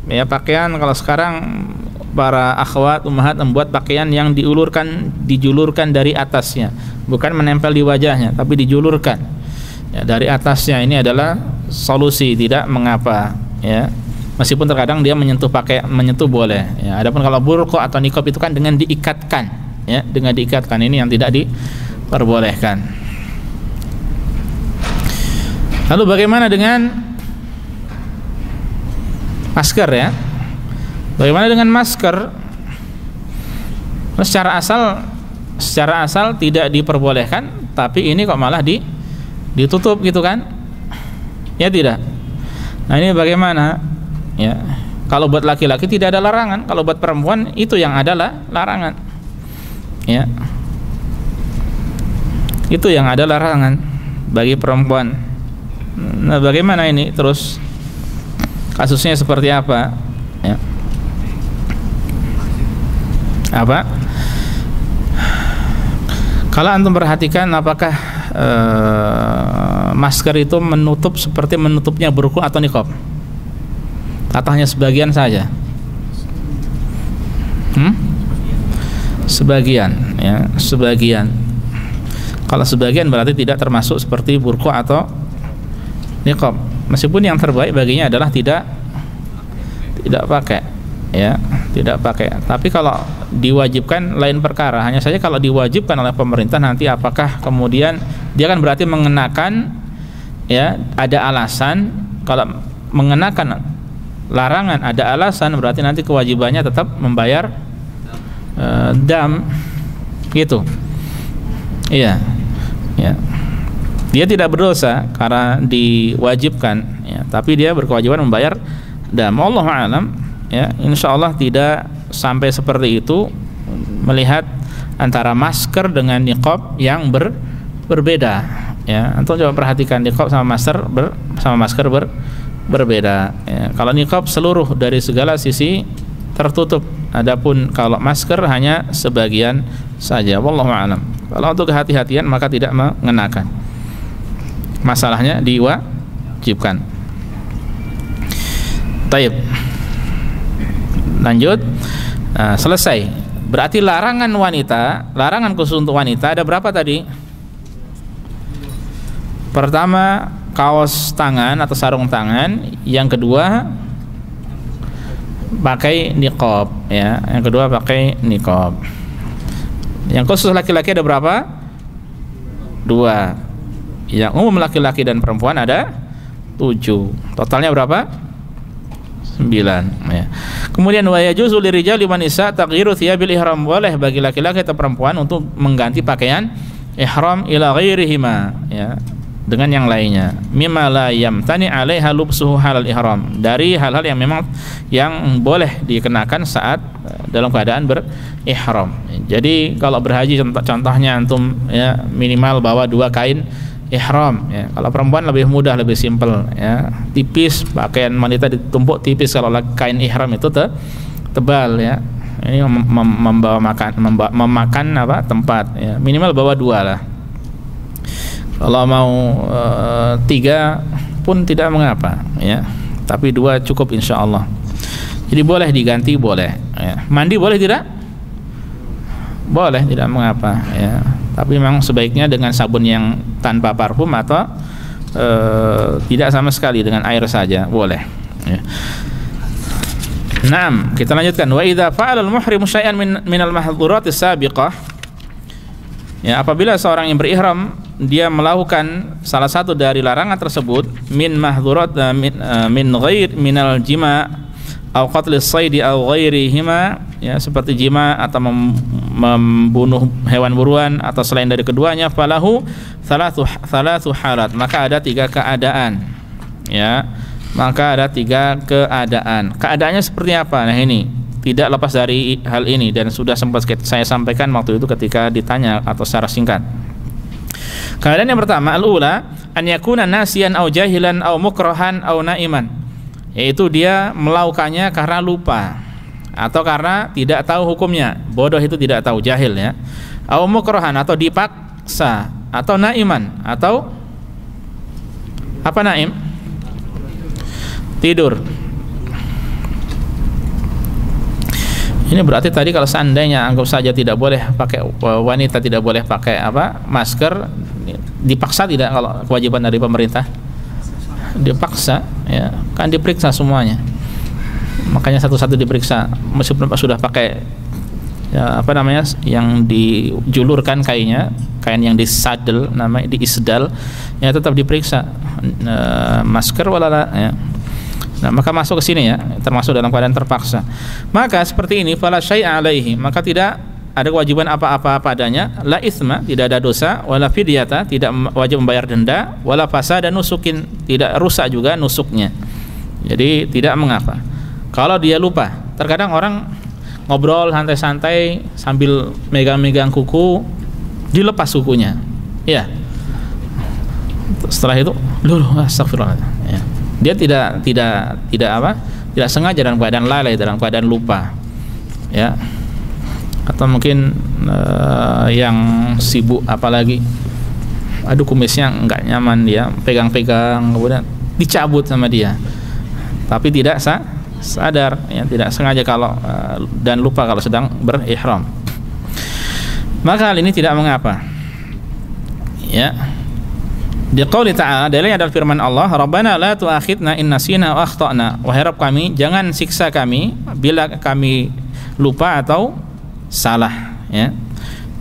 Ya, pakaian kalau sekarang para akhwat ummahat membuat pakaian yang dijulurkan dari atasnya, bukan menempel di wajahnya, tapi dijulurkan. Ya, dari atasnya, ini adalah solusi, tidak mengapa, ya. Meskipun terkadang dia menyentuh boleh. Ya, adapun kalau burqa atau niqab itu kan dengan diikatkan, ya, dengan diikatkan, ini yang tidak diperbolehkan. Lalu bagaimana dengan masker, ya? Bagaimana dengan masker? Secara asal tidak diperbolehkan, tapi ini kok malah ditutup gitu kan? Ya tidak. Nah, ini bagaimana? Ya. Kalau buat laki-laki tidak ada larangan, kalau buat perempuan itu yang adalah larangan. Ya. Itu yang ada larangan bagi perempuan. Nah, bagaimana ini terus kasusnya seperti apa? Ya. Apa? Kalau antum perhatikan, apakah masker itu menutup seperti menutupnya burqa atau niqab? Atau hanya sebagian saja? Sebagian, ya, sebagian. Kalau sebagian berarti tidak termasuk seperti burqa atau niqab. Meskipun yang terbaik baginya adalah tidak pakai, ya, tidak pakai. Tapi kalau diwajibkan lain perkara. Hanya saja kalau diwajibkan oleh pemerintah nanti apakah kemudian dia kan berarti mengenakan, ya, ada alasan. Kalau mengenakan larangan, ada alasan, berarti nanti kewajibannya tetap membayar dam gitu. Iya. Ya. Dia tidak berdosa karena diwajibkan ya, tapi dia berkewajiban membayar dam. Wallahu a'lam ya, insyaallah tidak sampai seperti itu melihat antara masker dengan niqab yang berbeda ya. Antum coba perhatikan niqab sama masker berbeda ya. Kalau niqab seluruh dari segala sisi tertutup, adapun kalau masker hanya sebagian saja. Wallahu a'lam. Kalau untuk kehati-hatian maka tidak mengenakan. Masalahnya diwajibkan. Taib. Lanjut. Nah, selesai. Berarti larangan khusus untuk wanita ada berapa tadi? Pertama, kaos tangan atau sarung tangan. Yang kedua, pakai niqab ya. Yang kedua pakai niqab. Yang khusus laki-laki ada berapa? 2. Yang umum laki-laki dan perempuan ada 7. Totalnya berapa? 9 ya. Kemudian wa yajuzu lirijali wan nisa taghyiru thiyabil ihram, boleh bagi laki-laki atau perempuan untuk mengganti pakaian ihram ila ghairihima ya, dengan yang lainnya. Mimma la yamtani 'alaiha lubsuhu halal ihram, dari hal-hal yang memang yang boleh dikenakan saat dalam keadaan berihram. Jadi kalau berhaji contohnya antum ya minimal bawa 2 kain ihram ya. Kalau perempuan lebih mudah, lebih simpel ya, tipis, pakaian wanita ditumpuk tipis, kalau kain ihram itu tebal ya. Ini memakan apa tempat ya. Minimal bawa 2 lah. Kalau mau 3 pun tidak mengapa ya, tapi 2 cukup insyaallah. Jadi boleh diganti, boleh ya. Mandi boleh tidak? Boleh, tidak mengapa ya. Tapi memang sebaiknya dengan sabun yang tanpa parfum atau tidak sama sekali, dengan air saja boleh ya. 6. Kita lanjutkan. Wa idza fa'ala al-muhrimu syai'an minal mahdhurat as-sabiqah ya, apabila seorang yang berihram dia melakukan salah satu dari larangan tersebut, min mahdhurat min ghair minal jima' au qatl as-sayd au ghairihima ya, seperti jima atau membunuh hewan buruan atau selain dari keduanya, falahu thalathu halat, maka ada 3 keadaan ya. Maka ada 3 keadaan. Keadaannya seperti apa? Nah, ini tidak lepas dari hal ini dan sudah sempat saya sampaikan waktu itu ketika ditanya atau secara singkat. Keadaan yang pertama, al-ula an yakuna nasiyan au jahilan au mukrahan au naiman, yaitu dia melakukannya karena lupa atau karena tidak tahu hukumnya. Bodoh itu tidak tahu, jahil ya. Au mukrahan, atau dipaksa, atau naiman, atau apa naim? Tidur. Ini berarti tadi kalau seandainya anggap saja tidak boleh pakai, wanita tidak boleh pakai apa? Masker, dipaksa tidak kalau kewajiban dari pemerintah? Dipaksa ya, kan diperiksa semuanya. Makanya satu-satu diperiksa, meskipun sudah pakai ya, apa namanya, yang dijulurkan kainnya, kain yang disadel namanya, diisdal ya, tetap diperiksa masker walala ya. Nah, maka masuk ke sini ya, termasuk dalam keadaan terpaksa. Maka seperti ini, fala syai'a alaihi, maka tidak ada kewajiban apa-apa padanya, la itsma, tidak ada dosa, wala fidyata, tidak wajib membayar denda, wala fasada nusukin, tidak rusak juga nusuknya. Jadi tidak mengapa. Kalau dia lupa, terkadang orang ngobrol santai-santai sambil megang-megang kuku, dilepas kukunya. Ya. Setelah itu, astagfirullah. Ya. Dia tidak sengaja, dalam keadaan lalai, dalam keadaan lupa. Ya. Atau mungkin yang sibuk, apalagi aduh kumisnya enggak nyaman, dia pegang-pegang, kemudian dicabut sama dia, tapi tidak sadar ya, tidak sengaja kalau dan lupa kalau sedang berihram, maka hal ini tidak mengapa ya. Di qouli ta'ala, dalilnya adalah firman Allah, Rabbana la tu'akhidna in nasina wa akhtana, wahai Rabb kami, jangan siksa kami bila kami lupa atau salah ya.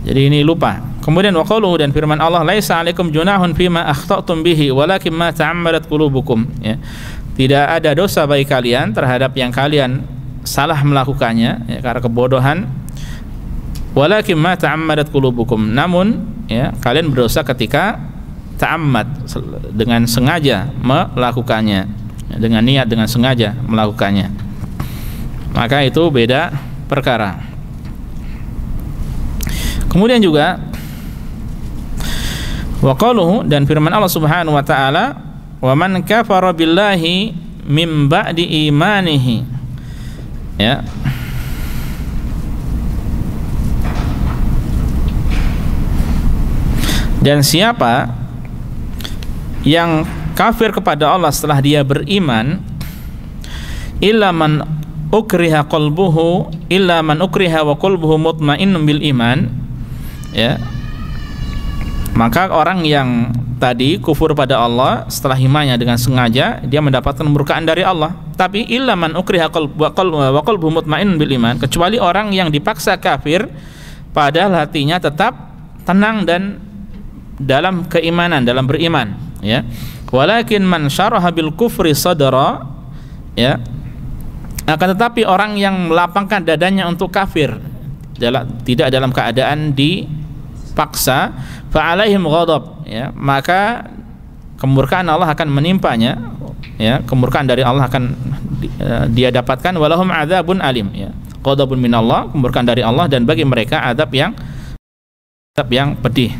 Jadi ini lupa. Kemudian wa qauluhu, dan firman Allah, laisa 'alaikum junahun fima akhtatum bihi walakin ma ta'ammadat qulubukum ya. tidak ada dosa bagi kalian terhadap yang kalian salah melakukannya, ya, karena kebodohan. Walakin ma ta'ammadat qulubukum, namun ya kalian berdosa ketika ta'ammad, dengan sengaja melakukannya, dengan niat, dengan sengaja melakukannya, maka itu beda perkara. Kemudian juga wa qaluhu, dan firman Allah Subhanahu wa taala, wa man kafara billahi mim ba'di imanihi, ya, dan siapa yang kafir kepada Allah setelah dia beriman, illa man ukriha qalbuhu, illa man ukriha wa qalbuhu mutmainnun bil iman, ya, maka orang yang tadi kufur pada Allah setelah imannya dengan sengaja, dia mendapatkan murkaan dari Allah. Tapi illa man ukriha wa qalbuhu mutmainnun bil iman, kecuali orang yang dipaksa kafir padahal hatinya tetap tenang dan dalam keimanan, dalam beriman, ya. Walakin man syaraha bil kufri sadra, ya, akan tetapi orang yang melapangkan dadanya untuk kafir, tidak dalam keadaan dipaksa, fa alaihim ghadab, ya, maka kemurkaan Allah akan menimpanya, ya, kemurkaan dari Allah akan dia dapatkan. Walahum adzabun alim, ya, ghadabun minallah, kemurkaan dari Allah, dan bagi mereka azab yang pedih,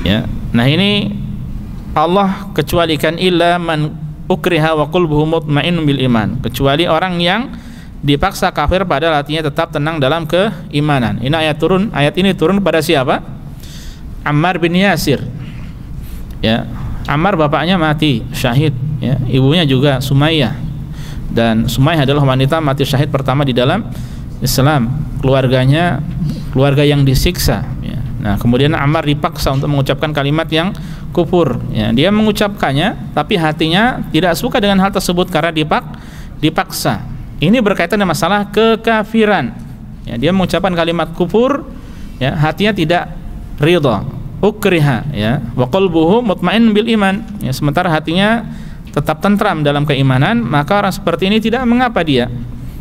ya. Nah, ini Allah kecualikan illa man ukriha wa qalbuhu mutmainnun bil iman, kecuali orang yang dipaksa kafir padahal hatinya tetap tenang dalam keimanan. Ini ayat ini turun pada siapa? Ammar bin Yasir, ya. Ammar bapaknya mati syahid, ya. Ibunya juga Sumayyah, dan Sumayyah adalah wanita mati syahid pertama di dalam Islam. Keluarganya keluarga yang disiksa, ya. Nah, kemudian Ammar dipaksa untuk mengucapkan kalimat yang kufur, ya. Dia mengucapkannya tapi hatinya tidak suka dengan hal tersebut karena dipaksa. Ini berkaitan dengan masalah kekafiran, ya. Dia mengucapkan kalimat kufur, ya, hatinya tidak ridha, ukriha, ya, wa qalbuhu mutmainnun bil iman, ya, sementara hatinya tetap tentram dalam keimanan, maka orang seperti ini tidak mengapa dia.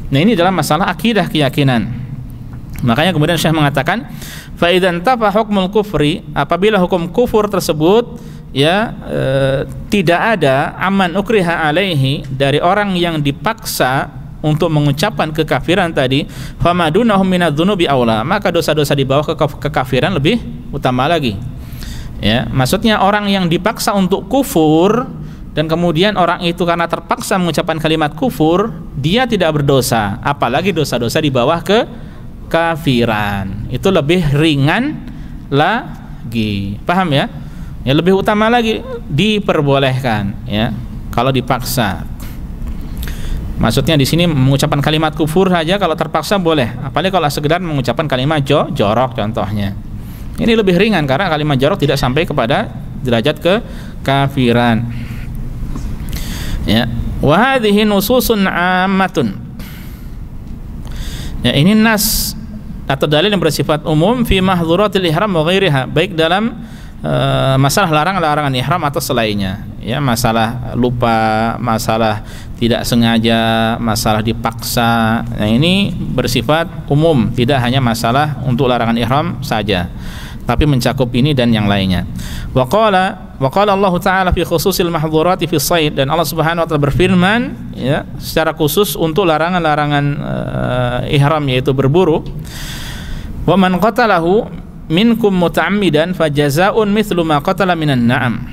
Nah, ini dalam masalah akidah, keyakinan. Makanya kemudian Syekh mengatakan, fa idzan tafa hukmul kufri, apabila hukum kufur tersebut, ya, tidak ada aman ukriha alaihi, dari orang yang dipaksa untuk mengucapkan kekafiran tadi, famadunahum minadzunubi aula, maka dosa-dosa di bawah kekafiran lebih utama lagi, ya. Maksudnya orang yang dipaksa untuk kufur dan kemudian orang itu karena terpaksa mengucapkan kalimat kufur, dia tidak berdosa, apalagi dosa-dosa di bawah kekafiran, itu lebih ringan lagi, paham ya? Ya, lebih utama lagi, diperbolehkan, ya, kalau dipaksa. Maksudnya di sini mengucapkan kalimat kufur saja kalau terpaksa boleh, apalagi kalau sekedar mengucapkan kalimat jorok contohnya. Ini lebih ringan karena kalimat jorok tidak sampai kepada derajat kekafiran. Ya, wa hadhihi nususun ammatun. Ya, ini nas atau dalil yang bersifat umum fi mahdhuratil ihram wa ghairiha, baik dalam masalah larangan ihram atau selainnya, ya, masalah lupa, masalah tidak sengaja, masalah dipaksa. Nah, ini bersifat umum, tidak hanya masalah untuk larangan ihram saja, tapi mencakup ini dan yang lainnya. Wa qala Allah Ta'ala fi khususil mahdhurati fi shayd, dan Allah Subhanahu wa taala berfirman, ya, secara khusus untuk larangan-larangan ihram, yaitu berburu. Wa man qatalahu minkum muta'ammidan fajazaa'un mithlu ma qatala minan na'am,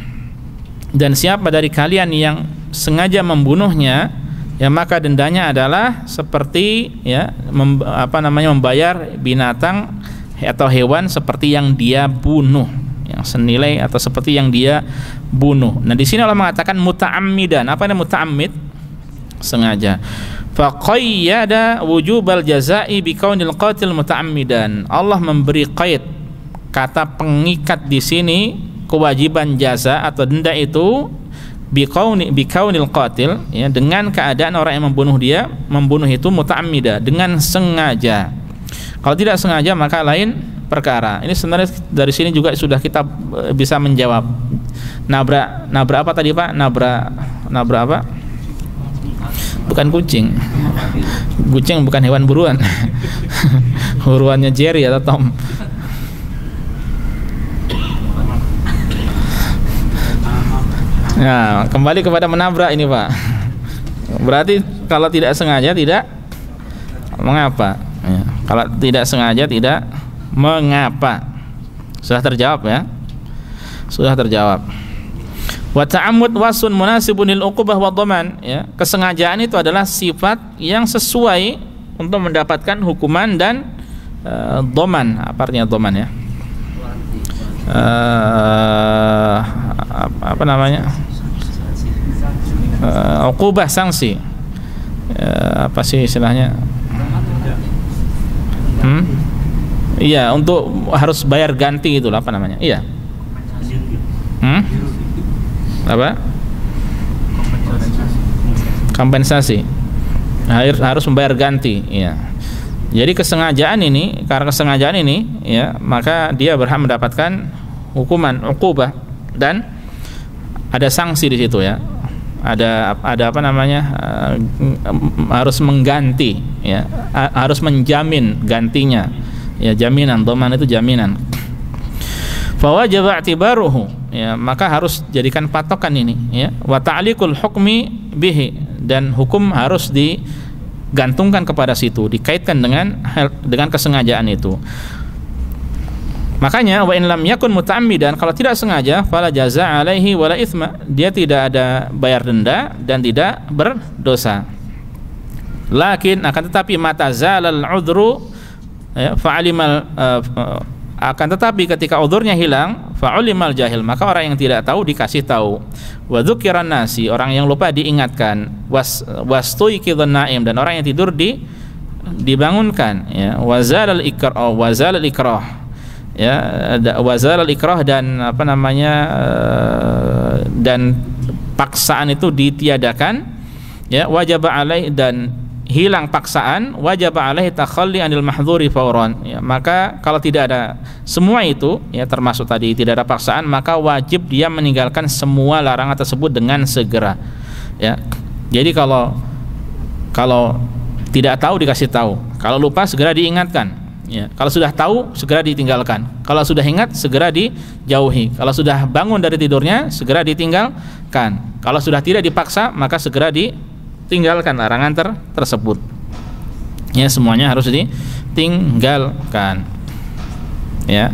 dan siapa dari kalian yang sengaja membunuhnya, ya, maka dendanya adalah seperti, ya, membayar binatang atau hewan seperti yang dia bunuh, yang senilai atau seperti yang dia bunuh. Nah, di sini Allah mengatakan muta'ammidan. Apa ini muta'ammid? Sengaja. Faqayyada wujubal jazaa'i biqaunil qatil muta'ammidan. Allah memberi qaid, kata pengikat di sini, kewajiban jaza atau denda itu biqaunil qatil, ya, dengan keadaan orang yang membunuh itu muta'ammida, dengan sengaja. Kalau tidak sengaja maka lain perkara. Ini sebenarnya dari sini juga sudah kita bisa menjawab. Nabrak apa tadi Pak? Nabrak apa? Bukan kucing. Kucing bukan hewan buruan. Buruannya Jerry atau Tom. Nah, kembali kepada menabrak ini, Pak. Berarti kalau tidak sengaja tidak mengapa. Ya, kalau tidak sengaja tidak mengapa. Sudah terjawab ya. Sudah terjawab. Wa ta'ammud wasun munasibun lil uqubah wa dhaman, ya. Kesengajaan itu adalah sifat yang sesuai untuk mendapatkan hukuman dan dhaman. Apa artinya dhaman ya? Apa namanya? Uqubah, sanksi. Apa sih istilahnya? Iya, untuk harus bayar ganti itu apa namanya? Iya. Apa? Kompensasi. Harus membayar ganti, ya. Jadi kesengajaan ini, karena kesengajaan ini, ya, maka dia berhak mendapatkan hukuman, uqubah, dan ada sanksi di situ ya. Ada apa namanya? Harus mengganti, ya. Harus menjamin gantinya. Ya, jaminan, dhaman itu jaminan. Fa wajaba i'tibaruhu, ya, maka harus jadikan patokan ini, ya. Wa ta'liqul hukmi bihi, dan hukum harus digantungkan kepada situ, dikaitkan dengan kesengajaan itu. Makanya wa in lam yakun muta'ammidan, kalau tidak sengaja fala jazaa alaihi wala itsma, dia tidak ada bayar denda dan tidak berdosa. Lakin akan tetapi mata zalal udhru, ya, fa'alimal akan tetapi ketika udhurnya hilang, fa'ulimal jahil, maka orang yang tidak tahu dikasih tahu. Wa dzukiran nasi, orang yang lupa diingatkan. Wastuiqidhan naim, dan orang yang tidur dibangunkan, ya. Wazalal ikrah, ya, wazalal ikrah, dan apa namanya, dan paksaan itu ditiadakan, ya. Wajib alaih, dan hilang paksaan, wajib alaihi takhalli anil mahdhuri fauran, ya. Maka kalau tidak ada semua itu, ya, termasuk tadi tidak ada paksaan, maka wajib dia meninggalkan semua larangan tersebut dengan segera, ya. Jadi kalau tidak tahu dikasih tahu, kalau lupa segera diingatkan, ya. Kalau sudah tahu segera ditinggalkan, kalau sudah ingat segera dijauhi, kalau sudah bangun dari tidurnya segera ditinggalkan, kalau sudah tidak dipaksa maka segera tinggalkan larangan tersebut. Ya, semuanya harus ditinggalkan. Ya.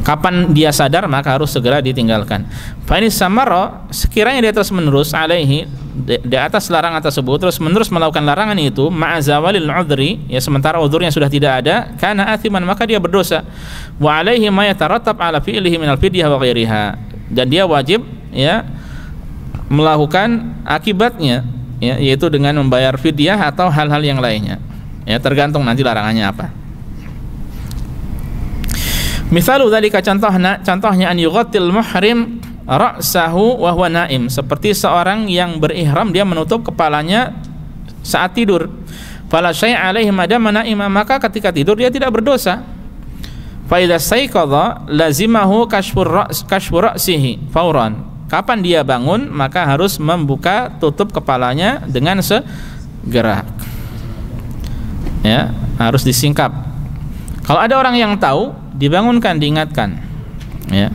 Kapan dia sadar maka harus segera ditinggalkan. Fa in samara, sekiranya dia terus menerus alaihi, di atas larangan tersebut, terus menerus melakukan larangan itu, ma'azawalil udhri, ya, sementara udhurnya sudah tidak ada, kana athiman, maka dia berdosa. Wa alaihi ma yatarattab ala fi'lihi minal fidyah wa ghairiha, dan dia wajib, ya, melakukan akibatnya, ya, yaitu dengan membayar fidyah atau hal-hal yang lainnya, ya, tergantung nanti larangannya apa. Misalu dzalika, contohnya an yughattil muhrim ra'sahu wa huwa naim, seperti seorang yang berihram dia menutup kepalanya saat tidur. Fala syai'a alaihi madama naima, maka ketika tidur dia tidak berdosa. Fa idza sayqadha lazimahu kashfu ra'sihi fauran, kapan dia bangun maka harus membuka tutup kepalanya dengan segera, ya, harus disingkap. Kalau ada orang yang tahu, dibangunkan, diingatkan, ya.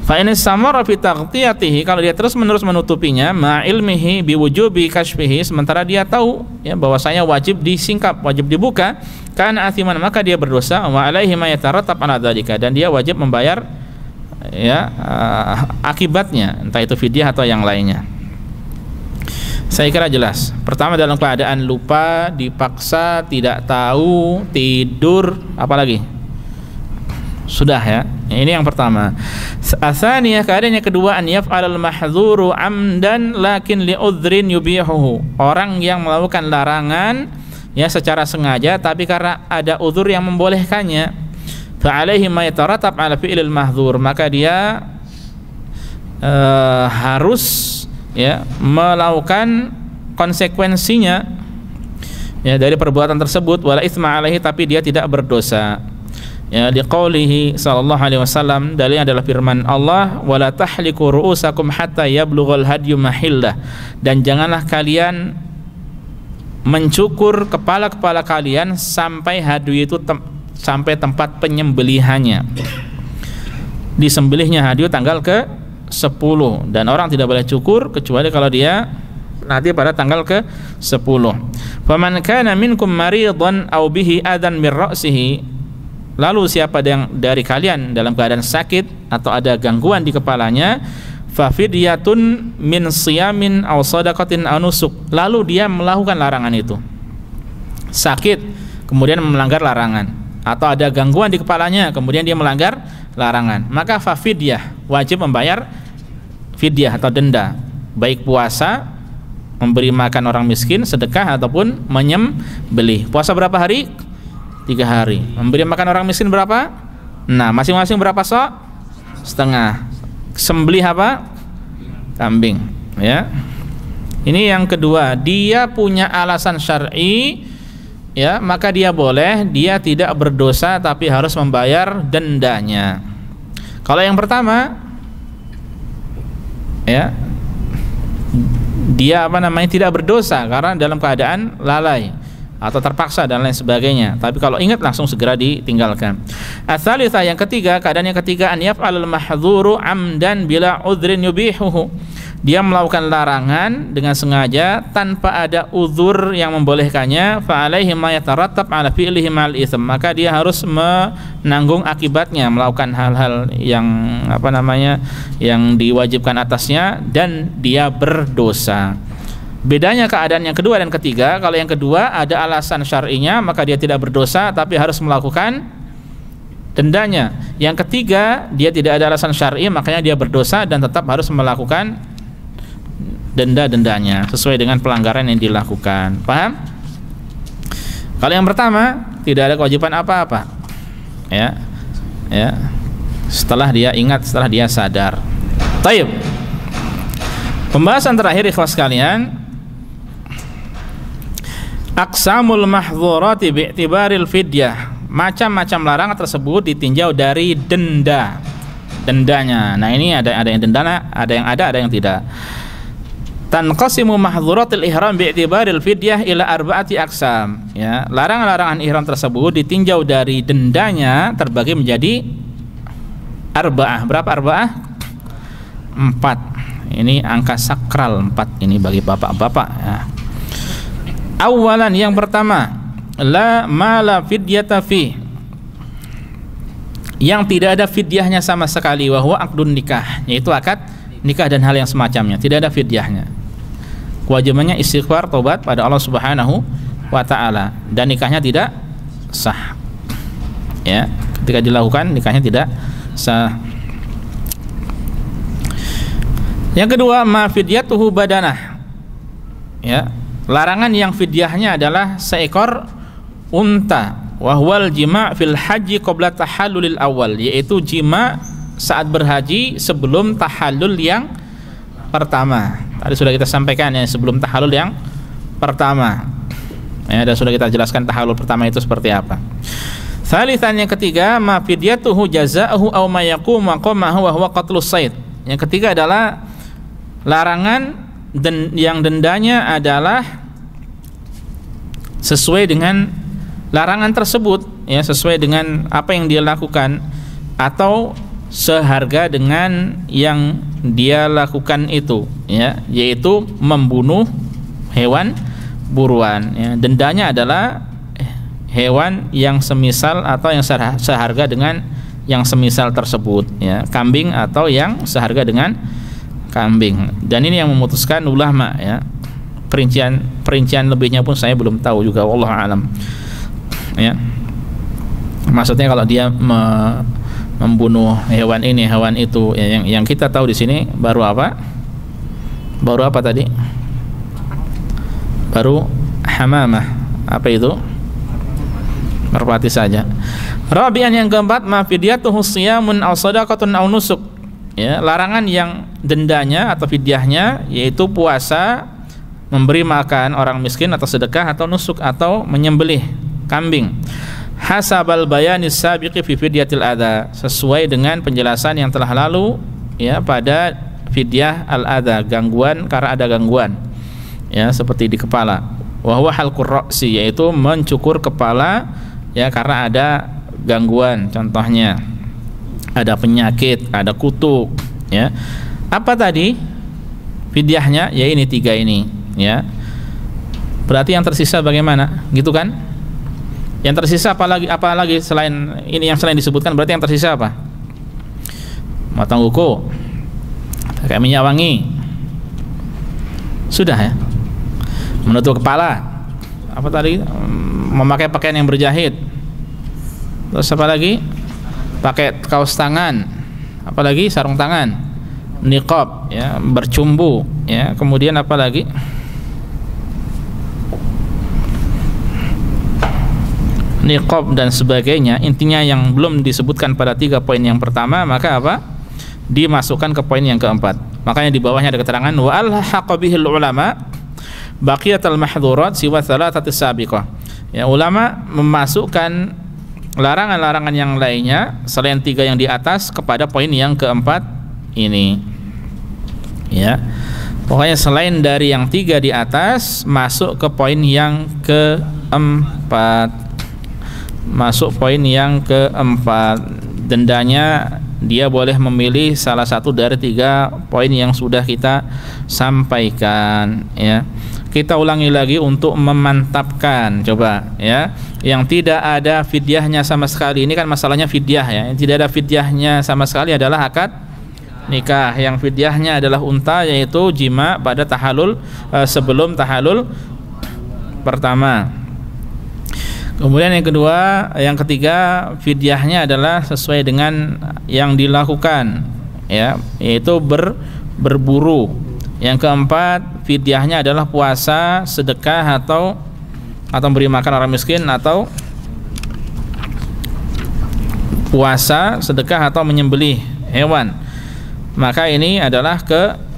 Fa in samara fi taghtiyatihi, kalau dia terus menerus menutupinya, ma ilmihi biwujubi kashfihi, sementara dia tahu, ya, bahwasanya wajib disingkap, wajib dibuka, kana athiman, maka dia berdosa. Wa alaihi ma yatarattab ala dzalika, dan dia wajib membayar, ya, akibatnya, entah itu fidyah atau yang lainnya. Saya kira jelas. Pertama, dalam keadaan lupa, dipaksa, tidak tahu, tidur, apalagi sudah, ya. Ini yang pertama. Atsaniyah, keadaan yang kedua, an yaf'alal mahdzuru amdan lakin li udhrin yubihuhu, orang yang melakukan larangan, ya, secara sengaja tapi karena ada uzur yang membolehkannya. Fa'alaihi ma yatarattab ala fi'lil mahdzur, maka dia harus, ya, melakukan konsekuensinya, ya, dari perbuatan tersebut. Wala itsma alaihi, tapi dia tidak berdosa, Ya, liqaulihi sallallahu alaihi wasallam, dalilnya adalah firman Allah, wala tahliku ru'usakum hatta yablughal hadyu mahillah, dan janganlah kalian mencukur kepala-kepala kalian sampai hadyu itu sampai tempat penyembelihannya. Disembelihnya hadyu tanggal ke-10, dan orang tidak boleh cukur kecuali kalau dia nanti pada tanggal ke-10. Faman kana minkum maridan aw bihi adan min ra'sihi, lalu siapa yang dari kalian dalam keadaan sakit atau ada gangguan di kepalanya, fafidyatun min siyamin aw shadaqatin aw nusuk, lalu dia melakukan larangan itu. Sakit kemudian melanggar larangan, atau ada gangguan di kepalanya kemudian dia melanggar larangan, maka fafidyah, wajib membayar fidyah atau denda, baik puasa, memberi makan orang miskin, sedekah, ataupun menyembelih. Puasa berapa hari? 3 hari. Memberi makan orang miskin berapa? Nah, masing-masing berapa sok? Setengah. Sembelih apa? Kambing, ya. Ini yang kedua, dia punya alasan syar'i, ya, maka dia boleh, dia tidak berdosa tapi harus membayar dendanya. Kalau yang pertama, ya, dia tidak berdosa karena dalam keadaan lalai atau terpaksa dan lain sebagainya, tapi kalau ingat langsung segera ditinggalkan. Ats-tsalitsah, yang ketiga, keadaan yang ketiga, an yaf'alul mahdhuru amdan bila udhrin yubihuhu, dia melakukan larangan dengan sengaja tanpa ada uzur yang membolehkannya, fa alaihi ma yatarattab ala fi'lihi ma'al itsm, maka dia harus menanggung akibatnya melakukan hal-hal yang yang diwajibkan atasnya, dan dia berdosa. Bedanya keadaan yang kedua dan ketiga, kalau yang kedua ada alasan syar'inya maka dia tidak berdosa tapi harus melakukan dendanya. Yang ketiga, dia tidak ada alasan syar'i makanya dia berdosa dan tetap harus melakukan denda-dendanya sesuai dengan pelanggaran yang dilakukan. Paham? Kalau yang pertama tidak ada kewajiban apa-apa, ya, setelah dia ingat, setelah dia sadar. Taib. Pembahasan terakhir ikhwas sekalian, aqsamul mahdzurati bi'tibaril fidyah, macam-macam larangan tersebut ditinjau dari dendanya. Nah, ini ada yang denda, ada yang tidak. Tanqasimu mahdzuratil ihram bi'tibaril fidyah ila arba'ati aqsam, ya, larangan-larangan ihram tersebut ditinjau dari dendanya terbagi menjadi arba'ah. Berapa arba'ah? 4. Ini angka sakral 4 ini bagi bapak-bapak, ya. Awalan, yang pertama, la mala fidyata fi, yang tidak ada fidyahnya sama sekali, wa huwa aqdun nikah, yaitu akad nikah dan hal yang semacamnya, tidak ada fidyahnya. Kewajibannya istighfar, tobat pada Allah Subhanahu wa taala, dan nikahnya tidak sah. Ya, ketika dilakukan nikahnya tidak sah. Yang kedua, ma fidyatuhu badanah, ya, larangan yang fidyahnya adalah seekor unta, wa huwal jima' fil haji qabla tahallulil awal, yaitu jima' saat berhaji sebelum tahallul yang pertama. Tadi sudah kita sampaikan, ya, sebelum tahallul yang pertama, ya, dan sudah kita jelaskan tahallul pertama itu seperti apa. Tsalitsan, yang ketiga, ma fidyatuhu jazaa'uhu aw ma yaqum maqamahu wa huwa qatlus sayd. Yang ketiga adalah larangan yang dendanya adalah sesuai dengan larangan tersebut, ya, sesuai dengan apa yang dia lakukan atau seharga dengan yang dia lakukan itu, ya, yaitu membunuh hewan buruan, ya. Dendanya adalah hewan yang semisal atau yang seharga dengan yang semisal tersebut, ya, kambing atau yang seharga dengan kambing. Dan ini yang memutuskan ulama, ya. Perincian lebihnya pun saya belum tahu juga, wallahu alam, ya. Maksudnya kalau dia membunuh hewan ini, hewan itu, ya, yang kita tahu di sini baru apa? Baru apa tadi? Baru hamamah. Apa itu? Merpati saja. Rabi'an, yang keempat, ma fidyatuhu siyamun aw shadaqatun aw nusuk, ya, larangan yang dendanya atau fidyahnya yaitu puasa, memberi makan orang miskin, atau sedekah, atau nusuk, atau menyembelih kambing. hasabal bayanis sabiqi fi fidyatil adha, sesuai dengan penjelasan yang telah lalu ya pada fidyah al-adha, gangguan karena ada gangguan ya seperti di kepala. Wa huwa halqur ra'si, yaitu mencukur kepala ya karena ada gangguan, contohnya ada penyakit, ada kutuk ya. Apa tadi fidyahnya? Ya ini 3 ini ya. Berarti yang tersisa bagaimana? Gitu kan? Yang tersisa apa lagi selain ini, yang selain disebutkan, berarti yang tersisa apa? Motong kuku, pakai minyak wangi, sudah ya. Menutup kepala, apa tadi? Memakai pakaian yang berjahit. Terus apa lagi? Pakai kaos tangan, apa lagi? Sarung tangan, niqab ya, bercumbu ya. Kemudian apa lagi? Niqab dan sebagainya. Intinya yang belum disebutkan pada 3 poin yang pertama, maka apa? Dimasukkan ke poin yang keempat. Makanya di bawahnya ada keterangan wa alhaqa bihil ulama baqiyatul mahdhurat siwa thalathatis sabiqah. Ya, ulama memasukkan larangan-larangan yang lainnya selain 3 yang di atas kepada poin yang keempat ini. Ya. Pokoknya selain dari yang 3 di atas, masuk ke poin yang keempat. Masuk poin yang keempat. Dendanya dia boleh memilih salah satu dari 3 poin yang sudah kita sampaikan ya. Kita ulangi lagi untuk memantapkan, coba ya. Yang tidak ada fidyahnya sama sekali, ini kan masalahnya fidyah ya. Yang tidak ada fidyahnya sama sekali adalah akad nikah. Yang fidyahnya adalah unta, yaitu jima pada tahalul sebelum tahalul pertama. Kemudian yang kedua, yang ketiga, fidyahnya adalah sesuai dengan yang dilakukan ya, yaitu berburu. Yang keempat, fidyahnya adalah puasa, sedekah atau beri makan orang miskin, atau puasa, sedekah atau menyembelih hewan. Maka ini adalah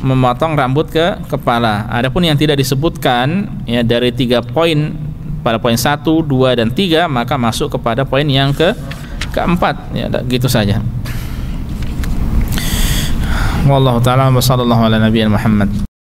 memotong rambut ke kepala. Adapun yang tidak disebutkan ya dari 3 poin pada poin 1, 2 dan 3, maka masuk kepada poin yang keempat ya, gitu saja. Wallahu ta'ala wa sallallahu ala nabiyina Muhammad.